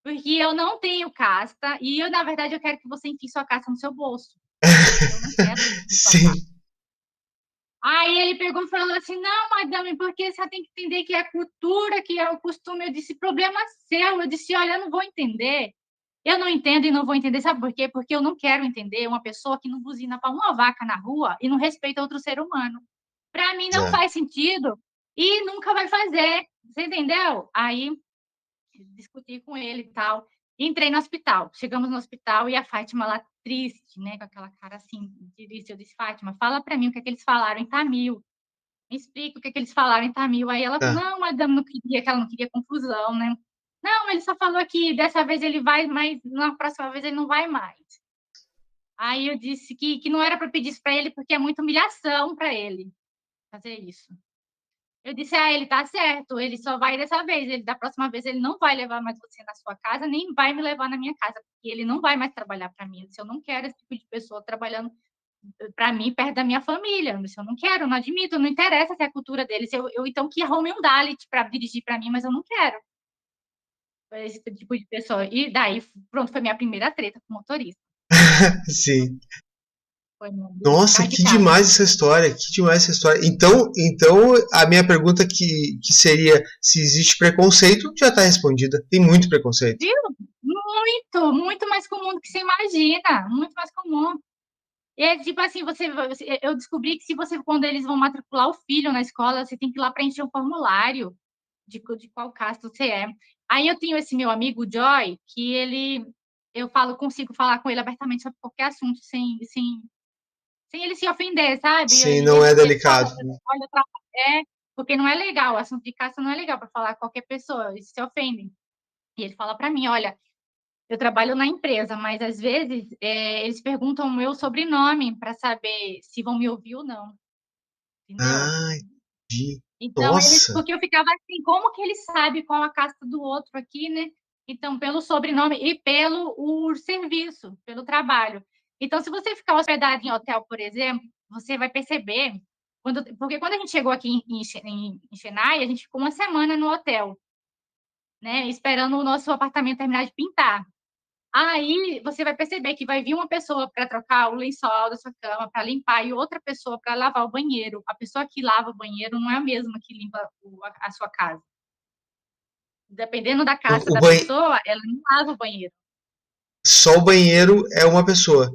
Porque eu não tenho casta e eu, na verdade, eu quero que você enfie sua casta no seu bolso. Eu não quero dirigir sua Sim. casta. Aí ele pegou e falou assim: não, madame, porque você tem que entender que é a cultura, que é o costume. Eu disse: problema seu. Eu disse: olha, eu não vou entender. Eu não entendo e não vou entender. Sabe por quê? Porque eu não quero entender uma pessoa que não buzina para uma vaca na rua e não respeita outro ser humano. Para mim não Exato. faz sentido e nunca vai fazer. Você entendeu? Aí discuti com ele e tal. Entrei no hospital. Chegamos no hospital e a Fátima lá triste, né, com aquela cara assim, triste. Eu disse: Fátima, fala para mim o que é que eles falaram em Tamil. Me explica o que é que eles falaram em Tamil. Aí ela, Tá. não, madame, não queria, que ela não queria confusão, né? Não, ele só falou que dessa vez ele vai, mas na próxima vez ele não vai mais. Aí eu disse que não era para pedir isso para ele, porque é muita humilhação para ele fazer isso. Eu disse, ele tá certo, ele só vai dessa vez, da próxima vez ele não vai levar mais você na sua casa, nem vai me levar na minha casa, porque ele não vai mais trabalhar para mim. Eu disse, eu não quero esse tipo de pessoa trabalhando para mim perto da minha família. Eu disse, eu não quero, eu não admito, não interessa se é a cultura deles. Eu então que arrume um Dalit para dirigir para mim, mas eu não quero esse tipo de pessoa. E daí, pronto, foi minha primeira treta com o motorista. Sim. Foi Nossa, sair de que casa. demais essa história, que demais essa história. Então a minha pergunta que seria se existe preconceito já está respondida. Tem muito preconceito. Viu? Muito, muito mais comum do que você imagina, muito mais comum. E é tipo assim, eu descobri que se você, quando eles vão matricular o filho na escola, você tem que ir lá preencher um formulário de qual casto você é. Aí eu tenho esse meu amigo Joy, que consigo falar com ele abertamente sobre qualquer assunto sem ele se ofender, sabe? Sim, E não é ele fala, delicado. olha, porque não é legal, o assunto de caça não é legal para falar com qualquer pessoa, eles se ofendem. E ele fala para mim, olha, eu trabalho na empresa, mas às vezes eles perguntam o meu sobrenome para saber se vão me ouvir ou não, entendeu? Ah, entendi. Então, Nossa. porque eu ficava assim, como que ele sabe qual a casta do outro aqui, né? Então, pelo sobrenome e pelo o serviço, pelo trabalho. Então, se você ficar hospedado em hotel, por exemplo, você vai perceber, porque quando a gente chegou aqui em Chennai, a gente ficou uma semana no hotel, né? Esperando o nosso apartamento terminar de pintar. Aí você vai perceber que vai vir uma pessoa para trocar o lençol da sua cama, para limpar, e outra pessoa para lavar o banheiro. A pessoa que lava o banheiro não é a mesma que limpa a sua casa. Dependendo da casa O da banhe... pessoa, ela não lava o banheiro. Só o banheiro é uma pessoa.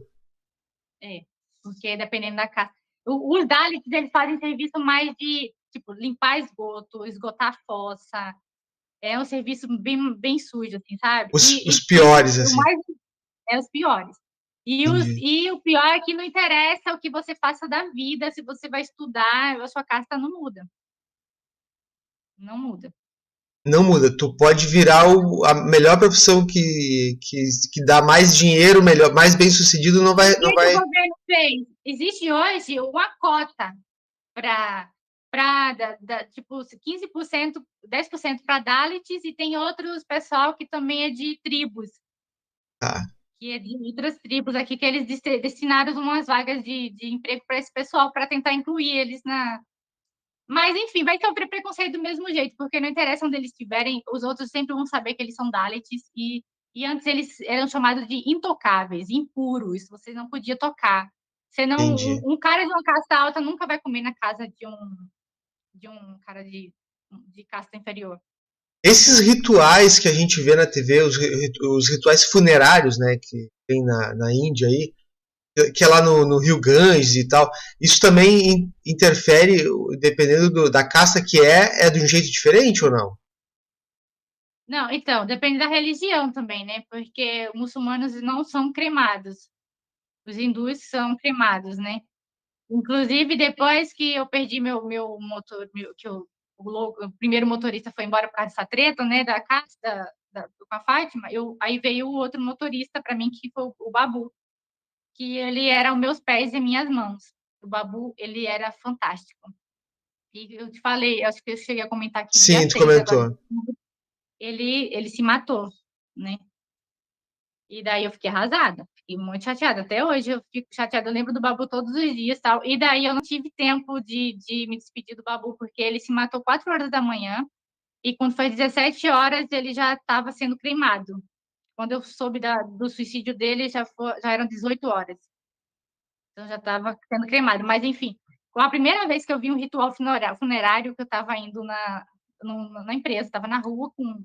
É, porque dependendo da casa. Os Dalits, eles fazem serviço mais de, tipo, limpar esgoto, esgotar fossa. É um serviço bem sujo, assim, sabe? Os E piores, o assim. mais é os piores. Entendi. E o pior é que não interessa o que você faça da vida, se você vai estudar, a sua casa não muda. Não muda. Não muda. Tu pode virar a melhor profissão que dá mais dinheiro, melhor, mais bem sucedido, não E vai, o não que, que o vai. governo fez? Existe hoje uma cota para tipo 15%, 10% para Dalits e tem outros pessoal que também é de tribos, Tá, que é de outras tribos aqui que eles destinaram umas vagas de emprego para esse pessoal para tentar incluir eles na. Mas enfim, vai sofrer preconceito do mesmo jeito, porque não interessa onde eles estiverem, os outros sempre vão saber que eles são Dalits e antes eles eram chamados de intocáveis, impuros, você não podia tocar. Senão, entendi. um cara de uma casta alta nunca vai comer na casa de um cara de casta inferior. Esses rituais que a gente vê na TV, os rituais funerários, né, que tem na Índia aí, que é lá no Rio Ganges e tal, isso também interfere, dependendo da casta que é de um jeito diferente ou não? Não, então, depende da religião também, né? Porque os muçulmanos não são cremados, os hindus são cremados, né? Inclusive, depois que eu perdi meu motor, que o primeiro motorista foi embora por causa dessa treta, né, da casa, com a Fátima, aí veio o outro motorista para mim, que foi o Babu, que ele era os meus pés e minhas mãos. O Babu, ele era fantástico. E eu te falei, acho que eu cheguei a comentar aqui, dia Sim, tu 6 agora, comentou. ele se matou, né? E daí eu fiquei arrasada, fiquei muito chateada. Até hoje eu fico chateada, eu lembro do Babu todos os dias tal. E daí eu não tive tempo de me despedir do Babu, porque ele se matou 4 horas da manhã. E quando foi 17 horas, ele já estava sendo cremado. Quando eu soube do suicídio dele, já eram 18 horas. Então já estava sendo cremado. Mas, enfim, foi a primeira vez que eu vi um ritual funerário que eu estava indo na empresa, estava na rua com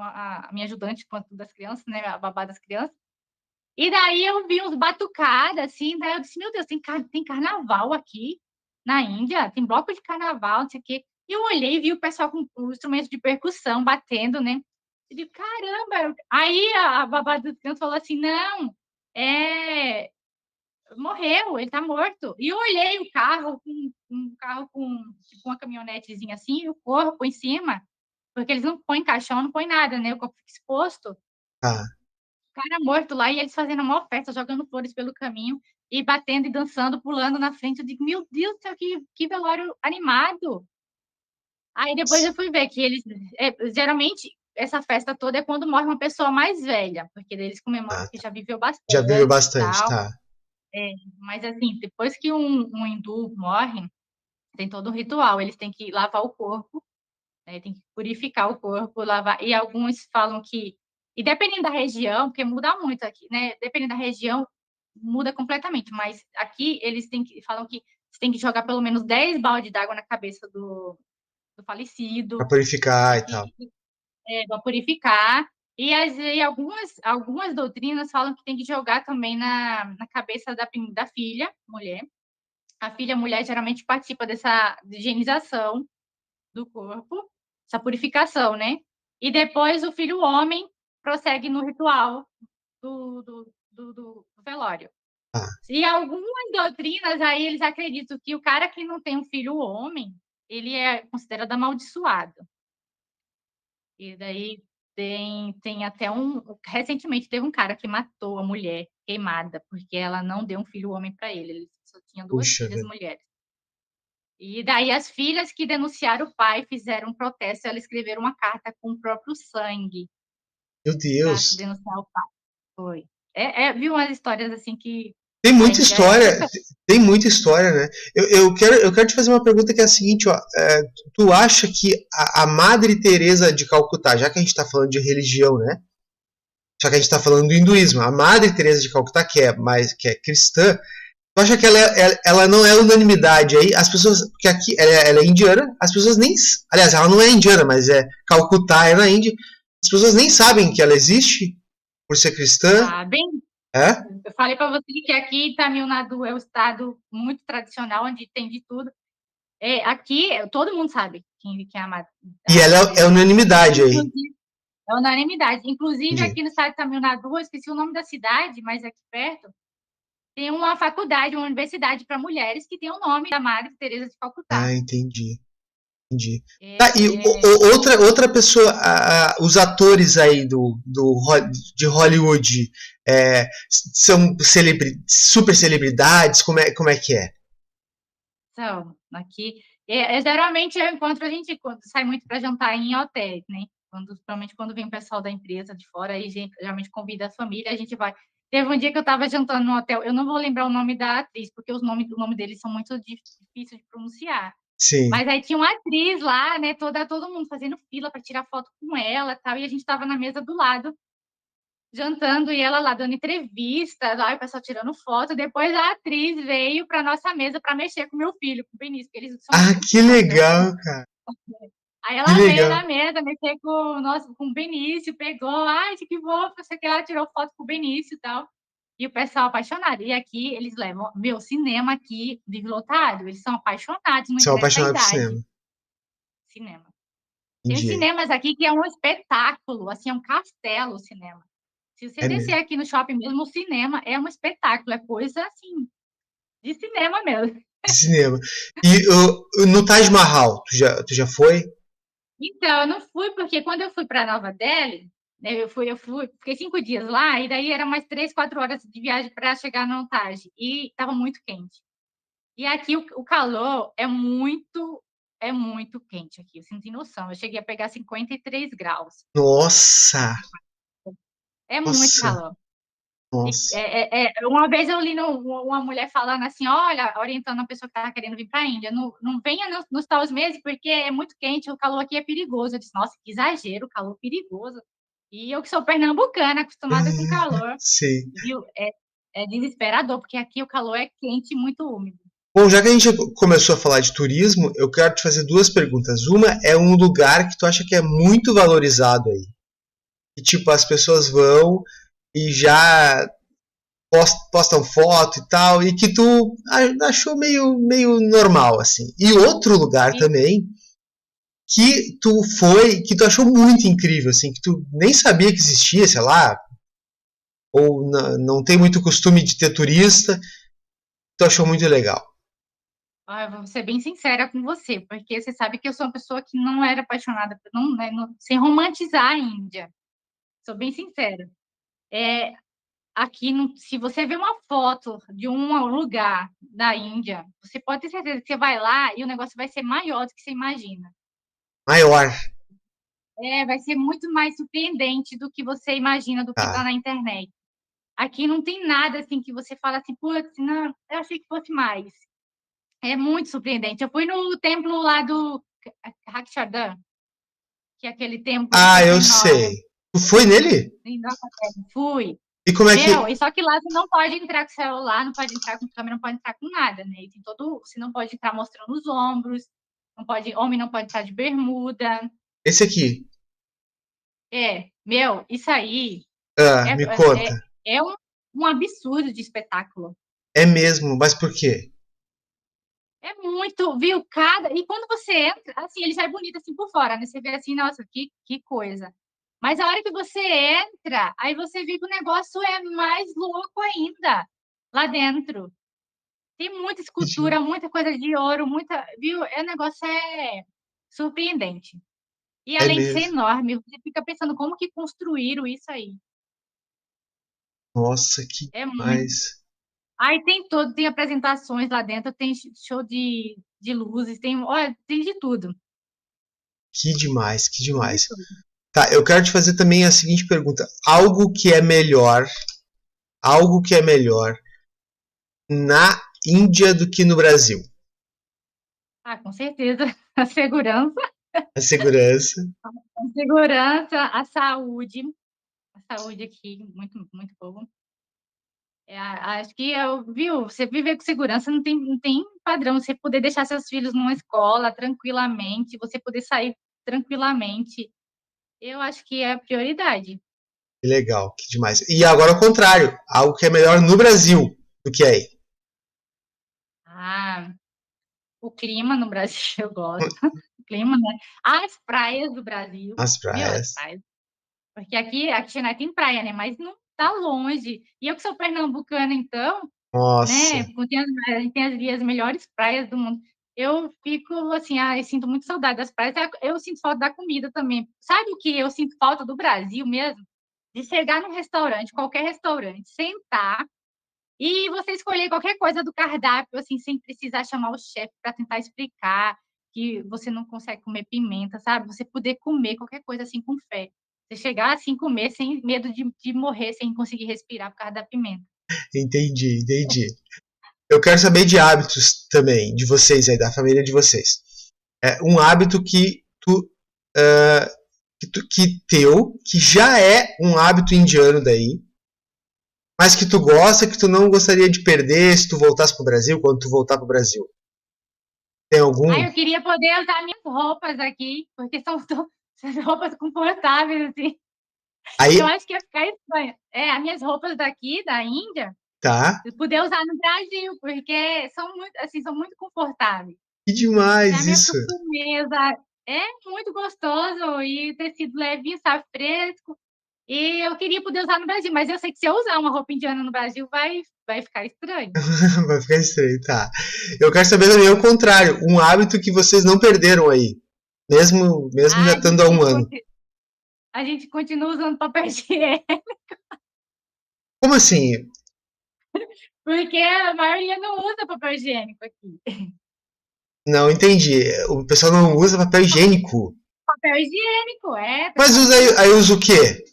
a minha ajudante, quanto das crianças, né, a babá das crianças. E daí eu vi uns batucadas, assim, daí eu disse, meu Deus, tem carnaval aqui na Índia, tem bloco de carnaval, não sei o quê. E eu olhei e vi o pessoal com o instrumento de percussão batendo, né? Eu digo, caramba! Aí a babá do criança falou assim, não, morreu, ele tá morto. E eu olhei o carro, um carro com tipo, uma caminhonetezinha assim, e o corpo em cima, porque eles não põem caixão, não põem nada, né? O corpo fica exposto Ah, cara morto lá e eles fazendo uma festa, jogando flores pelo caminho e batendo e dançando, pulando na frente. Eu digo, meu Deus do céu, que velório animado. Aí depois eu fui ver que eles, geralmente, essa festa toda é quando morre uma pessoa mais velha, porque eles comemoram ah, que já viveu já viveu bastante e bastante, tal. tá. Mas assim, depois que um hindu morre, tem todo um ritual, eles têm que lavar o corpo, né? Tem que purificar o corpo, lavar. E alguns falam que, e dependendo da região, porque muda muito aqui, né? Dependendo da região, muda completamente. Mas aqui eles falam que você tem que jogar pelo menos 10 baldes d'água na cabeça do Pra falecido, purificar tem e tal. que purificar. E algumas doutrinas falam que tem que jogar também na cabeça da filha, mulher. A filha mulher geralmente participa dessa higienização do corpo, essa purificação, né? E depois o filho homem prossegue no ritual do velório. Ah, E algumas doutrinas aí eles acreditam que o cara que não tem um filho homem, ele é considerado amaldiçoado. E daí tem até recentemente teve um cara que matou a mulher queimada porque ela não deu um filho homem para ele. Ele só tinha duas puxa filhas vida. mulheres. E daí as filhas que denunciaram o pai fizeram um protesto, elas escreveram uma carta com o próprio sangue Meu para Deus. denunciar o pai. Foi. Viu umas histórias assim que Tem a muita Índia é história, super. tem muita história, né? Eu quero te fazer uma pergunta que é a seguinte, ó. Tu acha que a Madre Teresa de Calcutá, já que a gente está falando de religião, né? Só que a gente está falando do hinduísmo. A Madre Teresa de Calcutá, que é cristã, tu acha que ela não é unanimidade aí? As pessoas, porque aqui ela é indiana, as pessoas nem, aliás, ela não é indiana, mas é Calcutá, é na Índia. As pessoas nem sabem que ela existe por ser cristã. Sabem? É? Eu falei para você que aqui Tamil Nadu é um estado muito tradicional, onde tem de tudo. Aqui, todo mundo sabe quem é a Madre E ela é unanimidade aí. É unanimidade. Inclusive, Entendi. aqui no estado de Tamil Nadu, eu esqueci o nome da cidade, mas aqui perto, tem uma faculdade, uma universidade para mulheres que tem o nome da Madre Teresa de Calcutá. Ah, entendi. Tá, e outra pessoa, os atores aí de Hollywood são super celebridades? Como é que é? Então, aqui, geralmente eu encontro a gente quando sai muito para jantar em hotéis, né? Principalmente quando vem o pessoal da empresa de fora, aí geralmente convida a família, a gente vai. Teve um dia que eu estava jantando no hotel, eu não vou lembrar o nome da atriz, porque o nome deles são muito difíceis de pronunciar. Sim. Mas aí tinha uma atriz lá, né? Todo mundo fazendo fila para tirar foto com ela e tal, e a gente estava na mesa do lado, jantando, e ela lá dando entrevista, lá o pessoal tirando foto. Depois a atriz veio para nossa mesa para mexer com meu filho, com o Benício, porque eles são Que legal, cara. Aí ela veio na mesa, mexer com o Benício, pegou, ai, que bom, você que ela tirou foto com o Benício e tal. E o pessoal apaixonado. E aqui eles levam, meu, cinema aqui vive lotado, eles são apaixonados, não São interessa a apaixonados por idade. Cinema. Tem cinemas aqui que é um espetáculo, assim, é um castelo o cinema. Se você descer aqui no shopping mesmo, o cinema é um espetáculo, é coisa assim, de cinema mesmo. De cinema. E no Taj Mahal, tu já foi? Então, eu não fui, porque quando eu fui para Nova Delhi, né, eu fui, fiquei 5 dias lá, e daí eram mais 3, 4 horas de viagem para chegar no Taj, e estava muito quente. E aqui o calor é muito quente aqui, você não tem noção. Eu cheguei a pegar 53 graus. Nossa! É muito calor. Nossa. Uma vez eu li uma mulher falando assim, olha, orientando a pessoa que estava querendo vir para a Índia, não venha nos tais meses, porque é muito quente, o calor aqui é perigoso. Eu disse, nossa, que exagero, calor perigoso. E eu que sou pernambucana, acostumada com calor, Sim. viu? É desesperador, porque aqui o calor é quente e muito úmido. Bom, já que a gente começou a falar de turismo, eu quero te fazer duas perguntas. Uma é um lugar que tu acha que é muito valorizado aí. E, tipo, as pessoas vão e já postam foto e tal, e que tu achou meio normal, assim. E outro lugar também que que tu achou muito incrível, assim, que tu nem sabia que existia, sei lá, ou não tem muito costume de ter turista, tu achou muito legal. Eu vou ser bem sincera com você, porque você sabe que eu sou uma pessoa que não era apaixonada, sem romantizar a Índia. Sou bem sincera. Aqui, se você vê uma foto de um lugar da Índia, você pode ter certeza que você vai lá e o negócio vai ser maior do que você imagina. Maior. Vai ser muito mais surpreendente do que você imagina, do que está na internet. Aqui não tem nada assim que você fala assim, putz, não, eu achei que fosse mais. É muito surpreendente. Eu fui no templo lá do Rakshardhan, que é aquele templo Eu sei. Tu foi nele? Fui. E como é que... E só que lá você não pode entrar com celular, não pode entrar com câmera, não pode entrar com nada, né? E tem você não pode entrar mostrando os ombros, homem não pode estar de bermuda. Esse aqui. Isso aí me conta. é um absurdo de espetáculo. É mesmo, mas por quê? É muito, viu? E quando você entra, assim, ele já é bonito assim por fora, né? Você vê assim, nossa, que coisa. Mas a hora que você entra, aí você vê que o negócio é mais louco ainda lá dentro. Tem muita escultura, muita coisa de ouro, viu? O negócio é surpreendente. E além de ser enorme, você fica pensando como que construíram isso aí. Nossa, que demais. Aí tem apresentações lá dentro, tem show de luzes, tem de tudo. Que demais, que demais. Tá, eu quero te fazer também a seguinte pergunta. Algo que é melhor na Índia do que no Brasil? Com certeza. A segurança. A segurança. A segurança, a saúde. saúde aqui, muito, muito boa. Acho que viu, você viver com segurança não tem padrão. Você poder deixar seus filhos numa escola tranquilamente, você poder sair tranquilamente, eu acho que é a prioridade. Que legal, que demais. E agora ao contrário, algo que é melhor no Brasil do que aí. Ah, o clima no Brasil eu gosto. O clima, né? As praias do Brasil, As meu, as praias. praias. Porque aqui Xangai tem praia, né? Mas não tá longe. E eu que sou pernambucana, então, Nossa, né? A gente tem as melhores praias do mundo. Eu fico assim, eu sinto muito saudade das praias. Eu sinto falta da comida também. Sabe o que eu sinto falta do Brasil mesmo? De chegar num restaurante, qualquer restaurante, sentar e você escolher qualquer coisa do cardápio, assim, sem precisar chamar o chefe para tentar explicar que você não consegue comer pimenta, sabe? Você poder comer qualquer coisa assim com fé. Você chegar assim, comer sem medo de morrer, sem conseguir respirar por causa da pimenta. entendi, entendi. Eu quero saber de hábitos também, de vocês aí, da família de vocês. Um hábito que teu, que já é um hábito indiano daí, mas que tu gosta, que tu não gostaria de perder se tu voltasse pro Brasil, quando tu voltar pro Brasil. Tem algum? Eu queria poder usar minhas roupas aqui, porque são roupas confortáveis, assim. Eu Aí, acho que ia ficar estranho. As minhas roupas daqui, da Índia, tá. eu poder usar no Brasil, porque são muito confortáveis. Que É a demais minha isso. sobremesa. É muito gostoso e tecido levinho, sabe, fresco. E eu queria poder usar no Brasil, mas eu sei que se eu usar uma roupa indiana no Brasil, vai ficar estranho. Vai ficar estranho, tá. Eu quero saber também o contrário, um hábito que vocês não perderam aí, mesmo já Ah, estando há um ano. a gente continua usando papel higiênico, Como assim? porque a maioria não usa papel higiênico aqui. Não entendi. O pessoal não usa papel higiênico. Papel higiênico, o Mas pessoal usa não aí usa. usa o quê?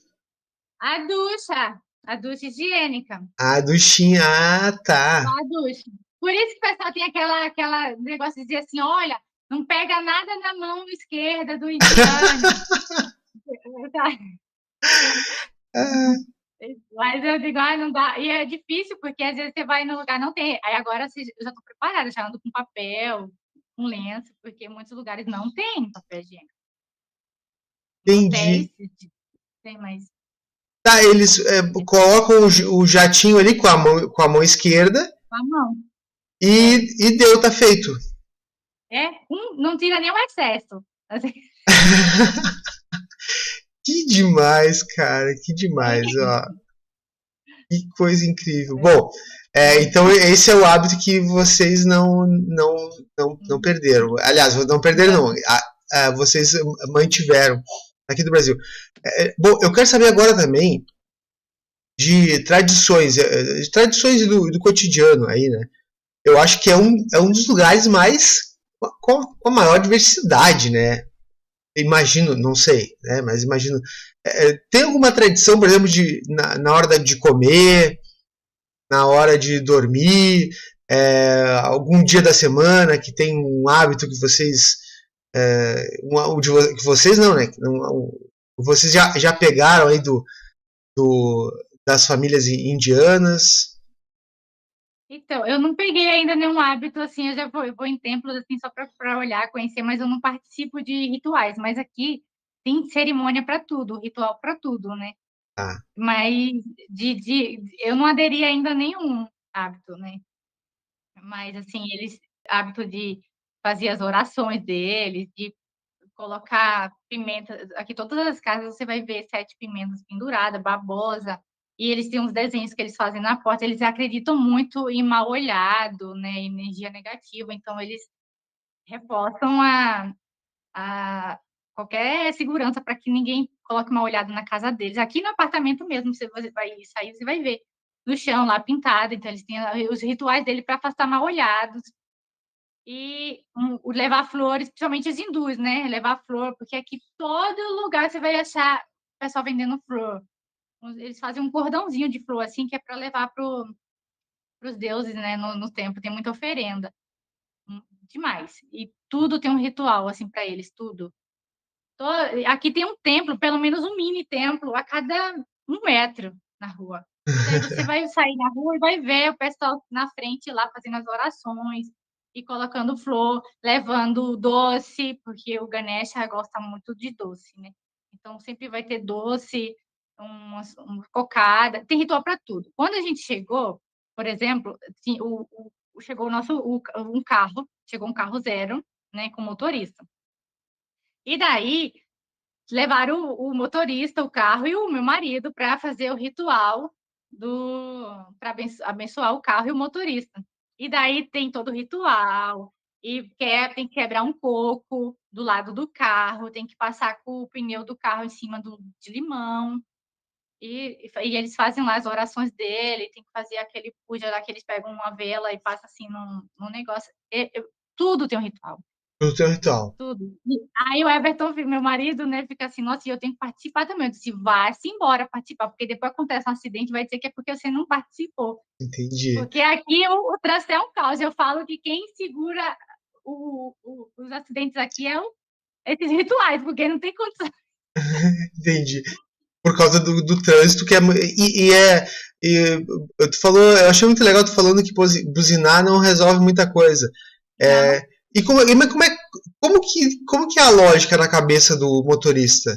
A ducha higiênica. A duchinha. Ah, Só tá. a ducha. Por isso que o pessoal tem aquela negócio de dizer assim, olha, não pega nada na mão esquerda do indiano. Ah, Mas eu digo, não dá. E é difícil, porque às vezes você vai no lugar, não tem. Aí agora eu já estou preparada, já ando com papel, com lenço, porque muitos lugares não tem papel higiênico. Em hotéis, entendi. tem, mas Tá, eles colocam o jatinho ali com a mão esquerda com a mão. É, e deu, tá feito. não tira nenhum excesso. Assim, Que demais, cara, que demais, é, ó. Que coisa incrível. Bom, então esse é o hábito que vocês não perderam. Aliás, não perderam, não. Vocês mantiveram aqui do Brasil. Bom, eu quero saber agora também de tradições do cotidiano aí, né? Eu acho que é um dos lugares mais com a maior diversidade, né? Imagino, não sei, né? Mas imagino. Tem alguma tradição, por exemplo, na hora de comer, na hora de dormir, algum dia da semana que tem um hábito que vocês. Que vocês não, né? Vocês já pegaram aí do, das famílias indianas. Então, eu não peguei ainda nenhum hábito assim, eu vou em templos assim só para olhar, conhecer, mas eu não participo de rituais. Mas aqui tem cerimônia para tudo, ritual para tudo, né? Ah, Mas eu não aderi ainda a nenhum hábito, né? Mas assim, hábito de fazer as orações deles, de colocar pimenta. Aqui todas as casas você vai ver 7 pimentas penduradas, babosa. E eles têm uns desenhos que eles fazem na porta. Eles acreditam muito em mal olhado, né? Energia negativa. Então eles reforçam a qualquer segurança para que ninguém coloque mal olhado na casa deles. Aqui no apartamento mesmo, você vai sair, você vai ver no chão lá pintado. Então eles têm os rituais dele para afastar mal olhados. E levar flores, principalmente os hindus, né? Levar flor, porque aqui todo lugar você vai achar o pessoal vendendo flor. Eles fazem um cordãozinho de flor, assim, que é para levar para os deuses, né? No templo, tem muita oferenda. Demais. E tudo tem um ritual, assim, para eles, tudo. Aqui tem um templo, pelo menos um mini templo, a cada 1 metro na rua. E daí você vai sair na rua e vai ver o pessoal na frente lá fazendo as orações e colocando flor, levando doce, porque o Ganesha gosta muito de doce, né? Então sempre vai ter doce, uma cocada, tem ritual para tudo. Quando a gente chegou, por exemplo, chegou chegou um carro zero, né, com motorista. E daí levaram o motorista, o carro e o meu marido para fazer o ritual para abençoar o carro e o motorista. E daí tem todo o ritual, e tem que quebrar um coco do lado do carro, tem que passar com o pneu do carro em cima de limão. E eles fazem lá as orações dele, tem que fazer aquele puja lá que eles pegam uma vela e passam assim num negócio. Tudo tem um ritual. No teu ritual. Tudo. E aí o Everton, meu marido, né, fica assim, nossa, eu tenho que participar também. Eu disse, vai-se embora participar, porque depois acontece um acidente, vai dizer que é porque você não participou. Entendi. Porque aqui o trânsito é um caos. Eu falo que quem segura os acidentes aqui esses rituais, porque não tem condição. Entendi. Por causa do trânsito, que é. Tu falou, eu achei muito legal tu falando que buzinar não resolve muita coisa. Não. Como que é a lógica na cabeça do motorista?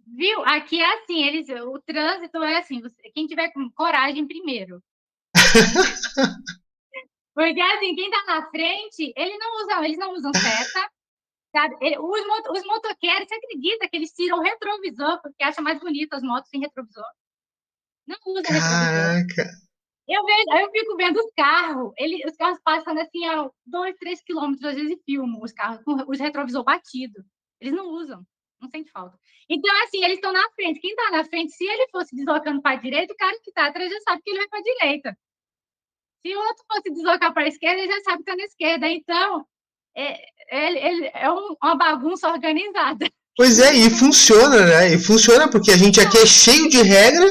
Viu? Aqui é assim, o trânsito é assim, quem tiver com coragem primeiro. Porque assim, quem tá na frente, eles não usam seta, sabe? Os motoqueiros, você acredita que eles tiram o retrovisor, porque acham mais bonito as motos sem retrovisor? Não usa retrovisor. Caraca! Eu fico vendo os carros passando assim a 2, 3 quilômetros, às vezes filmam os carros com os retrovisor batido. Eles não usam, não sente falta. Então, assim, eles estão na frente. Quem está na frente, se ele fosse deslocando para a direita, o cara que está atrás já sabe que ele vai para a direita. Se o outro fosse deslocar para a esquerda, ele já sabe que está na esquerda. Então, é uma bagunça organizada. Pois é, e funciona, né? E funciona porque a gente aqui é cheio de regra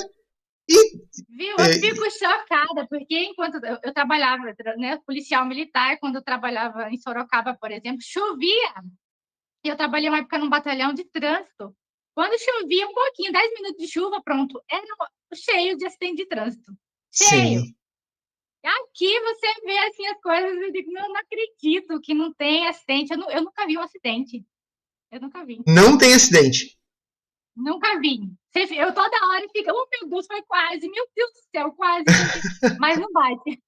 e. Viu? Eu fico chocada, porque enquanto eu trabalhava, né, policial militar, quando eu trabalhava em Sorocaba, por exemplo, chovia. E eu trabalhei uma época num batalhão de trânsito. Quando chovia um pouquinho, 10 minutos de chuva, pronto, era cheio de acidente de trânsito. Cheio. Sim. Aqui você vê assim as coisas e digo, não acredito que não tem acidente. Eu nunca vi um acidente. Eu nunca vi. Não tem acidente. Nunca vi. Eu toda hora fica, oh meu Deus, foi quase, meu Deus do céu, quase. Mas não bate.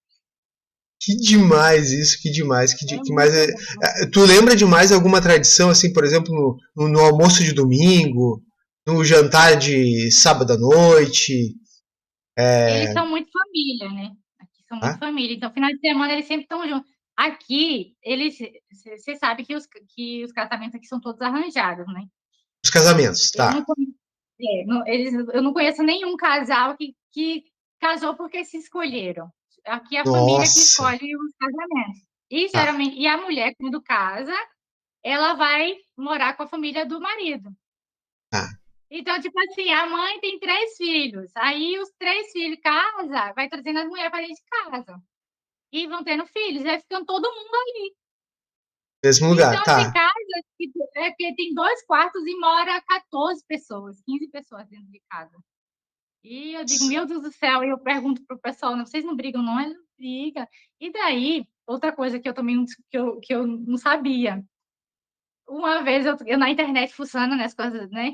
Que demais isso, que demais. É Que mais muito bom. tu lembra de mais alguma tradição, assim, por exemplo, no almoço de domingo, no jantar de sábado à noite? Eles são muito família, né? Aqui são muito Ah, família. Então, final de semana, eles sempre estão juntos. Aqui, você sabe que os casamentos aqui são todos arranjados, né? os casamentos, Eu tá. não, eu não conheço nenhum casal que casou porque se escolheram. Aqui é a família que Nossa, escolhe os casamentos. E tá, geralmente, e a mulher, quando casa, ela vai morar com a família do marido. tá. Então, tipo assim, a mãe tem 3 filhos. Aí os 3 filhos casa, vai trazendo as mulheres para dentro de casa. E vão tendo filhos, vai ficando todo mundo ali. Mesmo lugar, Então, tem tá. casas que tem 2 quartos e mora 14 pessoas, 15 pessoas dentro de casa. E eu digo, meu Deus do céu, e eu pergunto pro pessoal, vocês não brigam, não? Ele não briga. E daí, outra coisa que eu também que eu não sabia. Uma vez eu na internet fuçando nas coisas, né?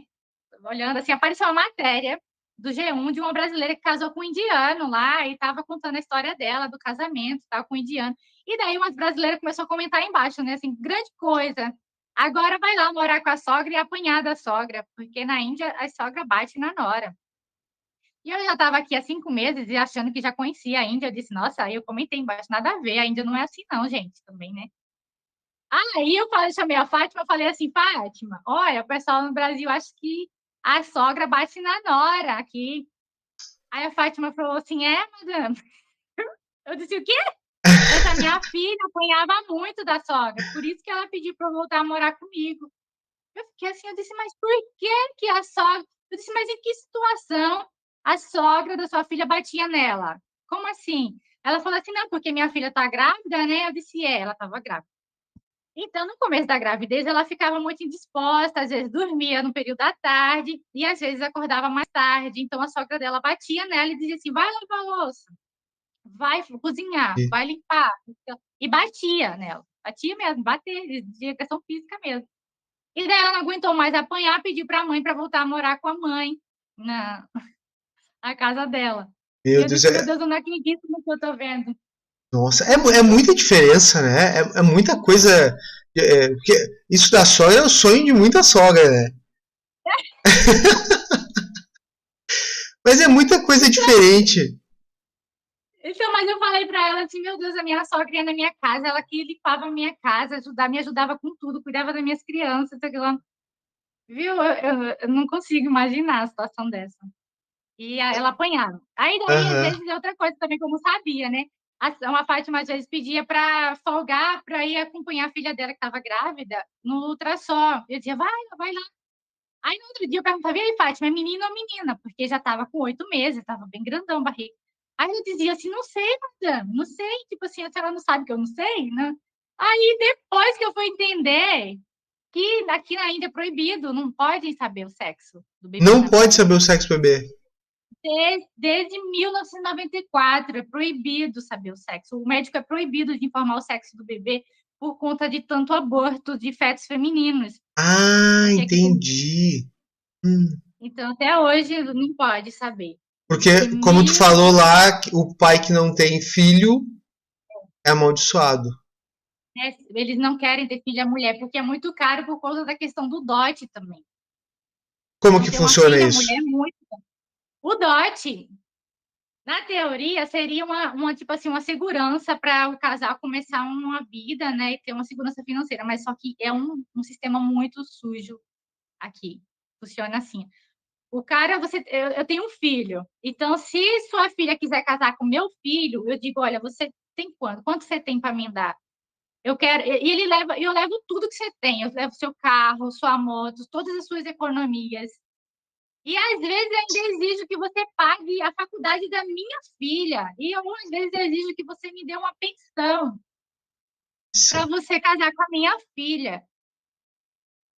Olhando assim, apareceu uma matéria do G1 de uma brasileira que casou com um indiano lá e estava contando a história dela, do casamento, tal, com um indiano. E daí umas brasileiras começou a comentar embaixo, né? Assim, grande coisa. Agora vai lá morar com a sogra e apanhar da sogra, porque na Índia a sogra bate na nora. E eu já estava aqui há 5 meses e achando que já conhecia a Índia. Eu disse, nossa, aí eu comentei embaixo, nada a ver, a Índia não é assim, não, gente, também, né? Aí chamei a Fátima, falei assim, Fátima, olha, o pessoal no Brasil acha que a sogra bate na nora aqui. Aí a Fátima falou assim, madame? Eu disse, o quê? Essa minha filha apanhava muito da sogra, por isso que ela pediu para eu voltar a morar comigo. Eu fiquei assim, eu disse, mas por que a sogra... Eu disse, mas em que situação a sogra da sua filha batia nela? Como assim? Ela falou assim, não, porque minha filha está grávida, né? Eu disse, ela estava grávida. Então, no começo da gravidez, ela ficava muito indisposta, às vezes dormia no período da tarde e às vezes acordava mais tarde. Então, a sogra dela batia nela e dizia assim: vai lavar a louça, vai cozinhar, E- vai limpar. E batia nela, batia mesmo, bater, de agressão física mesmo. E daí ela não aguentou mais apanhar, pediu para a mãe para voltar a morar com a mãe na casa dela. E Meu eu Deus, disse: meu Deus, eu não acredito no que eu tô vendo. nossa, é muita diferença, né? É muita coisa. Porque isso da sogra é o sonho de muita sogra, né? Mas é muita coisa diferente. Então, mas eu falei para ela assim, meu Deus, a minha sogra ia na minha casa, ela que limpava a minha casa, me ajudava com tudo, cuidava das minhas crianças, viu? Eu não consigo imaginar a situação dessa. E ela apanhava. Aí daí, às Aham. vezes, é outra coisa também que eu não sabia, né? A Fátima às vezes pedia para folgar, para ir acompanhar a filha dela que estava grávida no ultrassom. Eu dizia, vai lá. Aí no outro dia eu perguntava, e aí, Fátima, é menino ou menina? Porque já estava com 8 meses, estava bem grandão a barriga. Aí eu dizia assim, não sei, madame, não sei. Tipo assim, a senhora não sabe que eu não sei, né? Aí depois que eu fui entender que aqui na Índia é proibido, não podem saber o sexo do bebê, Não na pode verdade. saber o sexo do bebê. Desde 1994 é proibido saber o sexo. O médico é proibido de informar o sexo do bebê por conta de tanto aborto de fetos femininos. Ah, Porque aqui tem... entendi. Hum. Então, até hoje, não pode saber. De Porque, como tu mil, falou lá, o pai que não tem filho é amaldiçoado. né, eles não querem ter filha mulher, porque é muito caro por causa da questão do dote também. Como Então, que ter uma funciona filha isso? mulher é muito. O dote, na teoria, seria tipo assim, uma segurança para o casal começar uma vida, né, e ter uma segurança financeira, mas só que é um sistema muito sujo aqui. Funciona assim. O cara, eu tenho um filho, então se sua filha quiser casar com meu filho, eu digo, olha, você tem quanto? Quanto você tem para me dar? Eu quero, e ele leva, eu levo tudo que você tem, eu levo seu carro, sua moto, todas as suas economias. E às vezes eu ainda exijo que você pague a faculdade da minha filha. E eu, às vezes, eu exijo que você me dê uma pensão para Nossa. você casar com a minha filha.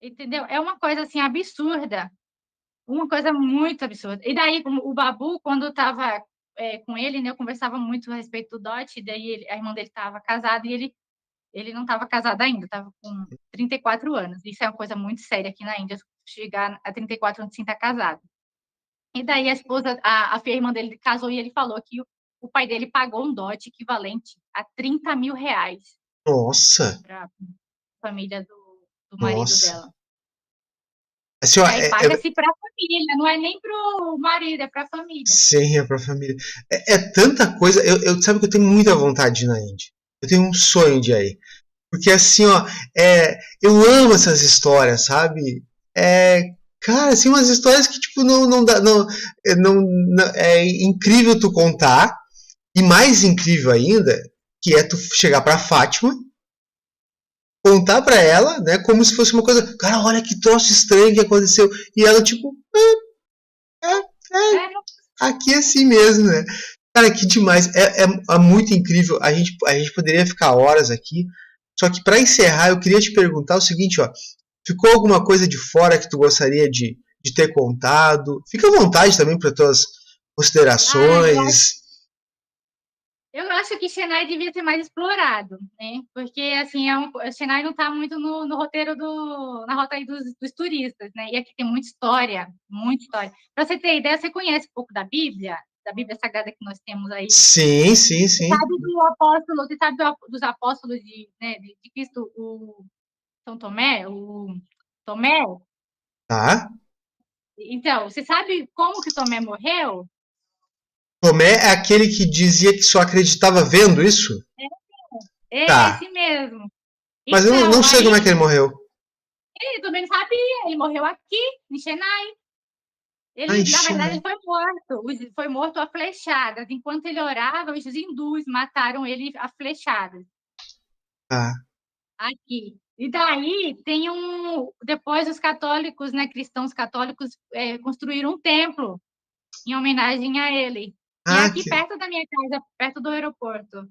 Entendeu? É uma coisa assim absurda. Uma coisa muito absurda. E daí, o Babu, quando eu estava com ele, né, eu conversava muito a respeito do Dot, e daí a irmã dele estava casada e ele não estava casado ainda, estava com 34 anos. Isso é uma coisa muito séria aqui na Índia, chegar a 34 anos sem estar casado. E daí a esposa, a irmã dele casou e ele falou que o pai dele pagou um dote equivalente a 30 mil reais Nossa. para a família do marido Nossa. dela. Assim, ó, E aí paga-se para a família, não é nem para o marido, é para a família. sim, é pra família. É tanta coisa. Sabe que eu tenho muita vontade de ir na Índia. Eu tenho um sonho de ir aí. Porque assim, ó, eu amo essas histórias, sabe? É, cara, assim, umas histórias que, tipo, não dá. É incrível tu contar. E mais incrível ainda, que é tu chegar pra Fátima, contar pra ela, né, como se fosse uma coisa. Cara, olha que troço estranho que aconteceu. E ela, tipo, é, é, É, aqui é assim mesmo, né? Cara, que demais. É muito incrível. A gente poderia ficar horas aqui. Só que para encerrar, eu queria te perguntar o seguinte, ó. Ficou alguma coisa de fora que tu gostaria de ter contado? Fica à vontade também para tuas ah, considerações. eu acho que Chennai devia ser mais explorado, né? Porque assim, Chennai não está muito no roteiro na rota aí dos turistas, né? E aqui tem muita história, muita história. Para você ter ideia, você conhece um pouco da Bíblia Sagrada que nós temos aí? Sim, sim, Você sim. sabe do apóstolo, você sabe dos apóstolos de Cristo, o São Tomé, o Tomé? Tá. Então, você sabe como que Tomé morreu? Tomé é aquele que dizia que só acreditava vendo isso? É Tá. esse mesmo. Mas eu não Então, sei como é aí que ele morreu. ele também não sabia, ele morreu aqui, em Chennai. Ai, Ele, na verdade, Xinai. ele foi morto. Foi morto a flechadas. Enquanto ele orava, os hindus mataram ele a flechadas Tá. aqui. E daí tem depois os católicos, né, cristãos católicos, construíram um templo em homenagem a ele. E é Ah, aqui que. perto da minha casa, perto do aeroporto.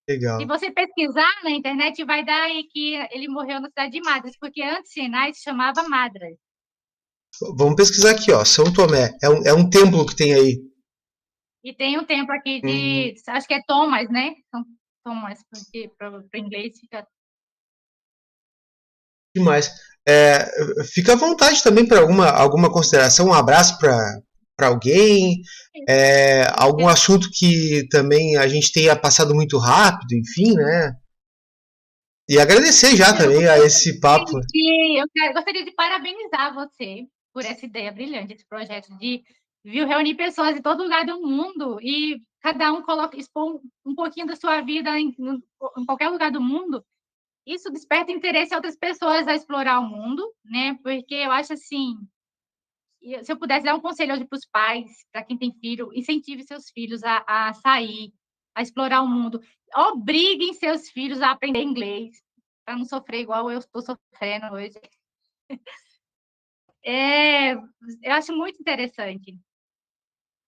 Se Legal. você pesquisar na internet, vai dar aí que ele morreu na cidade de Madras, porque antes Sinai se chamava Madras. Vamos pesquisar aqui, ó. São Tomé. É um templo que tem aí. E tem um templo aqui Uhum. de, acho que é Thomas, né? Thomas, porque para o inglês fica. Demais. Fica à vontade também para alguma consideração, um abraço para alguém, algum assunto que também a gente tenha passado muito rápido, enfim, né? E agradecer já Eu também a esse papo. gostaria de parabenizar você por essa ideia brilhante, esse projeto de reunir pessoas de todo lugar do mundo e cada um expor um pouquinho da sua vida em qualquer lugar do mundo. Isso desperta interesse em outras pessoas a explorar o mundo, né? Porque eu acho assim, se eu pudesse dar um conselho hoje para os pais, para quem tem filho, incentive seus filhos a sair, a explorar o mundo. Obriguem seus filhos a aprender inglês, para não sofrer igual eu estou sofrendo hoje. Eu acho muito interessante.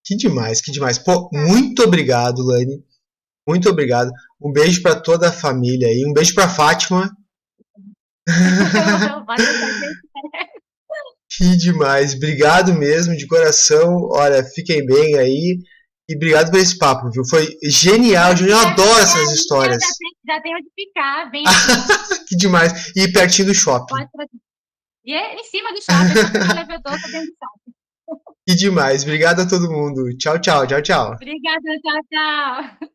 Que demais, que demais. Pô, muito obrigado, Lani. Muito obrigado. Um beijo para toda a família aí. Um beijo para Fátima. Valeu, gente. Que demais. Obrigado mesmo, de coração. Olha, fiquem bem aí. E obrigado por esse papo, viu? Foi genial. Quando Eu quiser adoro fazer essas aí, histórias. já tem onde ficar, bem aqui. Que demais. E pertinho do shopping. Pode trazer. E é em cima do shopping, é só subir o elevador, tá dentro do shopping. Que demais. Obrigado a todo mundo. Tchau, tchau, tchau, tchau. Obrigada, tchau, tchau.